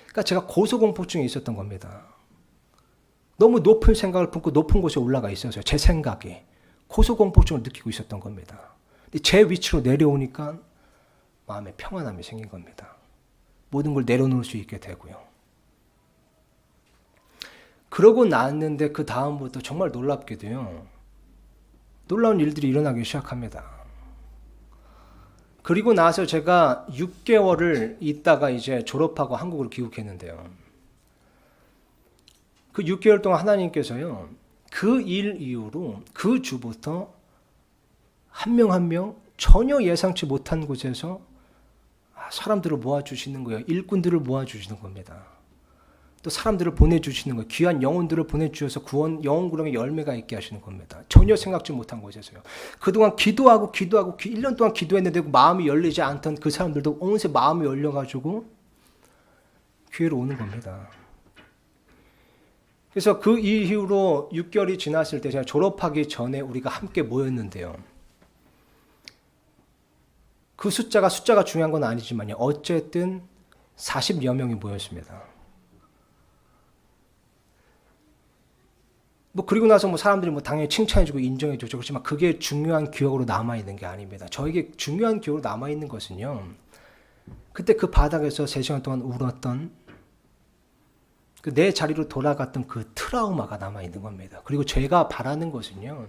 그러니까 제가 고소공포증이 있었던 겁니다. 너무 높은 생각을 품고 높은 곳에 올라가 있어서 제 생각이 고소공포증을 느끼고 있었던 겁니다. 근데 제 위치로 내려오니까 마음에 평안함이 생긴 겁니다. 모든 걸 내려놓을 수 있게 되고요. 그러고 났는데 그 다음부터 정말 놀랍게도요. 놀라운 일들이 일어나기 시작합니다. 그리고 나서 제가 6개월을 있다가 이제 졸업하고 한국으로 귀국했는데요. 그 6개월 동안 하나님께서요. 그 일 이후로 그 주부터 한 명 한 명 전혀 예상치 못한 곳에서 사람들을 모아주시는 거예요. 일꾼들을 모아주시는 겁니다. 또 사람들을 보내주시는 거예요. 귀한 영혼들을 보내주셔서 영혼 구렁에 열매가 있게 하시는 겁니다. 전혀 생각지 못한 곳에서요. 그동안 기도하고 1년 동안 기도했는데 마음이 열리지 않던 그 사람들도 어느새 마음이 열려가지고 교회로 오는 겁니다. 그래서 그 이후로 6개월이 지났을 때 제가 졸업하기 전에 우리가 함께 모였는데요. 그 숫자가 중요한 건 아니지만요. 어쨌든 40여 명이 모였습니다. 그리고 나서 사람들이 당연히 칭찬해주고 인정해주죠. 그렇지만 그게 중요한 기억으로 남아있는 게 아닙니다. 저에게 중요한 기억으로 남아있는 것은요. 그때 그 바닥에서 3시간 동안 울었던 내 자리로 돌아갔던 그 트라우마가 남아있는 겁니다. 그리고 제가 바라는 것은요.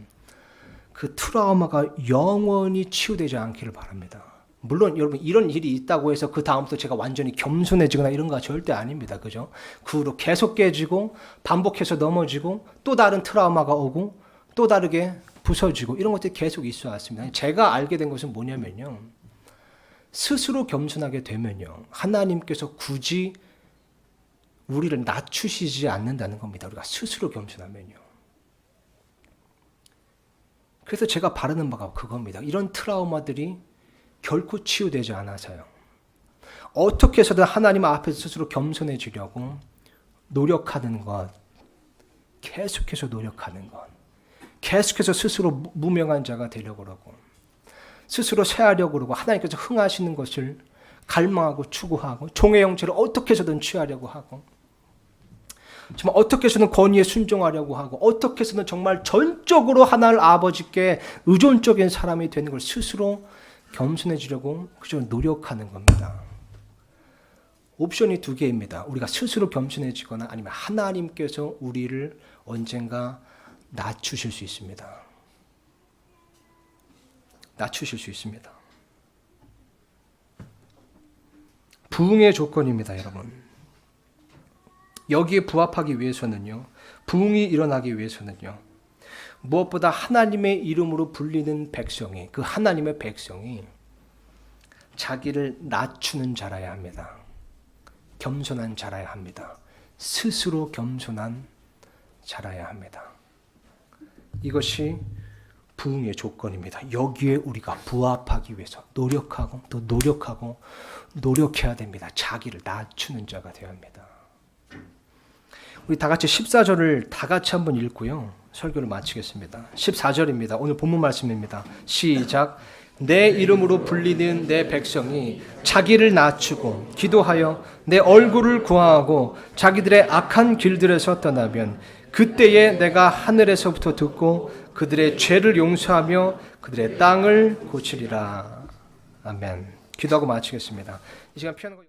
그 트라우마가 영원히 치유되지 않기를 바랍니다. 물론 여러분 이런 일이 있다고 해서 그 다음부터 제가 완전히 겸손해지거나 이런 거 절대 아닙니다. 그죠? 그 후로 계속 깨지고 반복해서 넘어지고 또 다른 트라우마가 오고 또 다르게 부서지고 이런 것들이 계속 있어 왔습니다. 제가 알게 된 것은 뭐냐면요. 스스로 겸손하게 되면요. 하나님께서 굳이 우리를 낮추시지 않는다는 겁니다. 우리가 스스로 겸손하면요. 그래서 제가 바라는 바가 그겁니다. 이런 트라우마들이 결코 치유되지 않아서요. 어떻게 해서든 하나님 앞에서 스스로 겸손해지려고 노력하는 것, 계속해서 노력하는 것, 계속해서 스스로 무명한 자가 되려고 그러고 스스로 쇠하려고 그러고 하나님께서 흥하시는 것을 갈망하고 추구하고 종의 형체를 어떻게 해서든 취하려고 하고 정말 어떻게 해서든 권위에 순종하려고 하고 어떻게 해서든 정말 전적으로 하나님 아버지께 의존적인 사람이 되는 걸 스스로 겸손해지려고 그저 노력하는 겁니다. 옵션이 2개입니다. 우리가 스스로 겸손해지거나 아니면 하나님께서 우리를 언젠가 낮추실 수 있습니다. 낮추실 수 있습니다. 부흥의 조건입니다, 여러분. 여기에 부합하기 위해서는요. 부흥이 일어나기 위해서는요. 무엇보다 하나님의 이름으로 불리는 백성이 그 하나님의 백성이 자기를 낮추는 자라야 합니다. 겸손한 자라야 합니다. 스스로 겸손한 자라야 합니다. 이것이 부흥의 조건입니다. 여기에 우리가 부합하기 위해서 노력하고 또 노력하고 노력해야 됩니다. 자기를 낮추는 자가 되어야 합니다. 우리 다 같이 14절을 다 같이 한번 읽고요. 설교를 마치겠습니다. 14절입니다. 오늘 본문 말씀입니다. 시작. 내 이름으로 불리는 내 백성이 자기를 낮추고 기도하여 내 얼굴을 구하고 자기들의 악한 길들에서 떠나면 그때에 내가 하늘에서부터 듣고 그들의 죄를 용서하며 그들의 땅을 고치리라. 아멘. 기도하고 마치겠습니다. 이 시간 피하는 거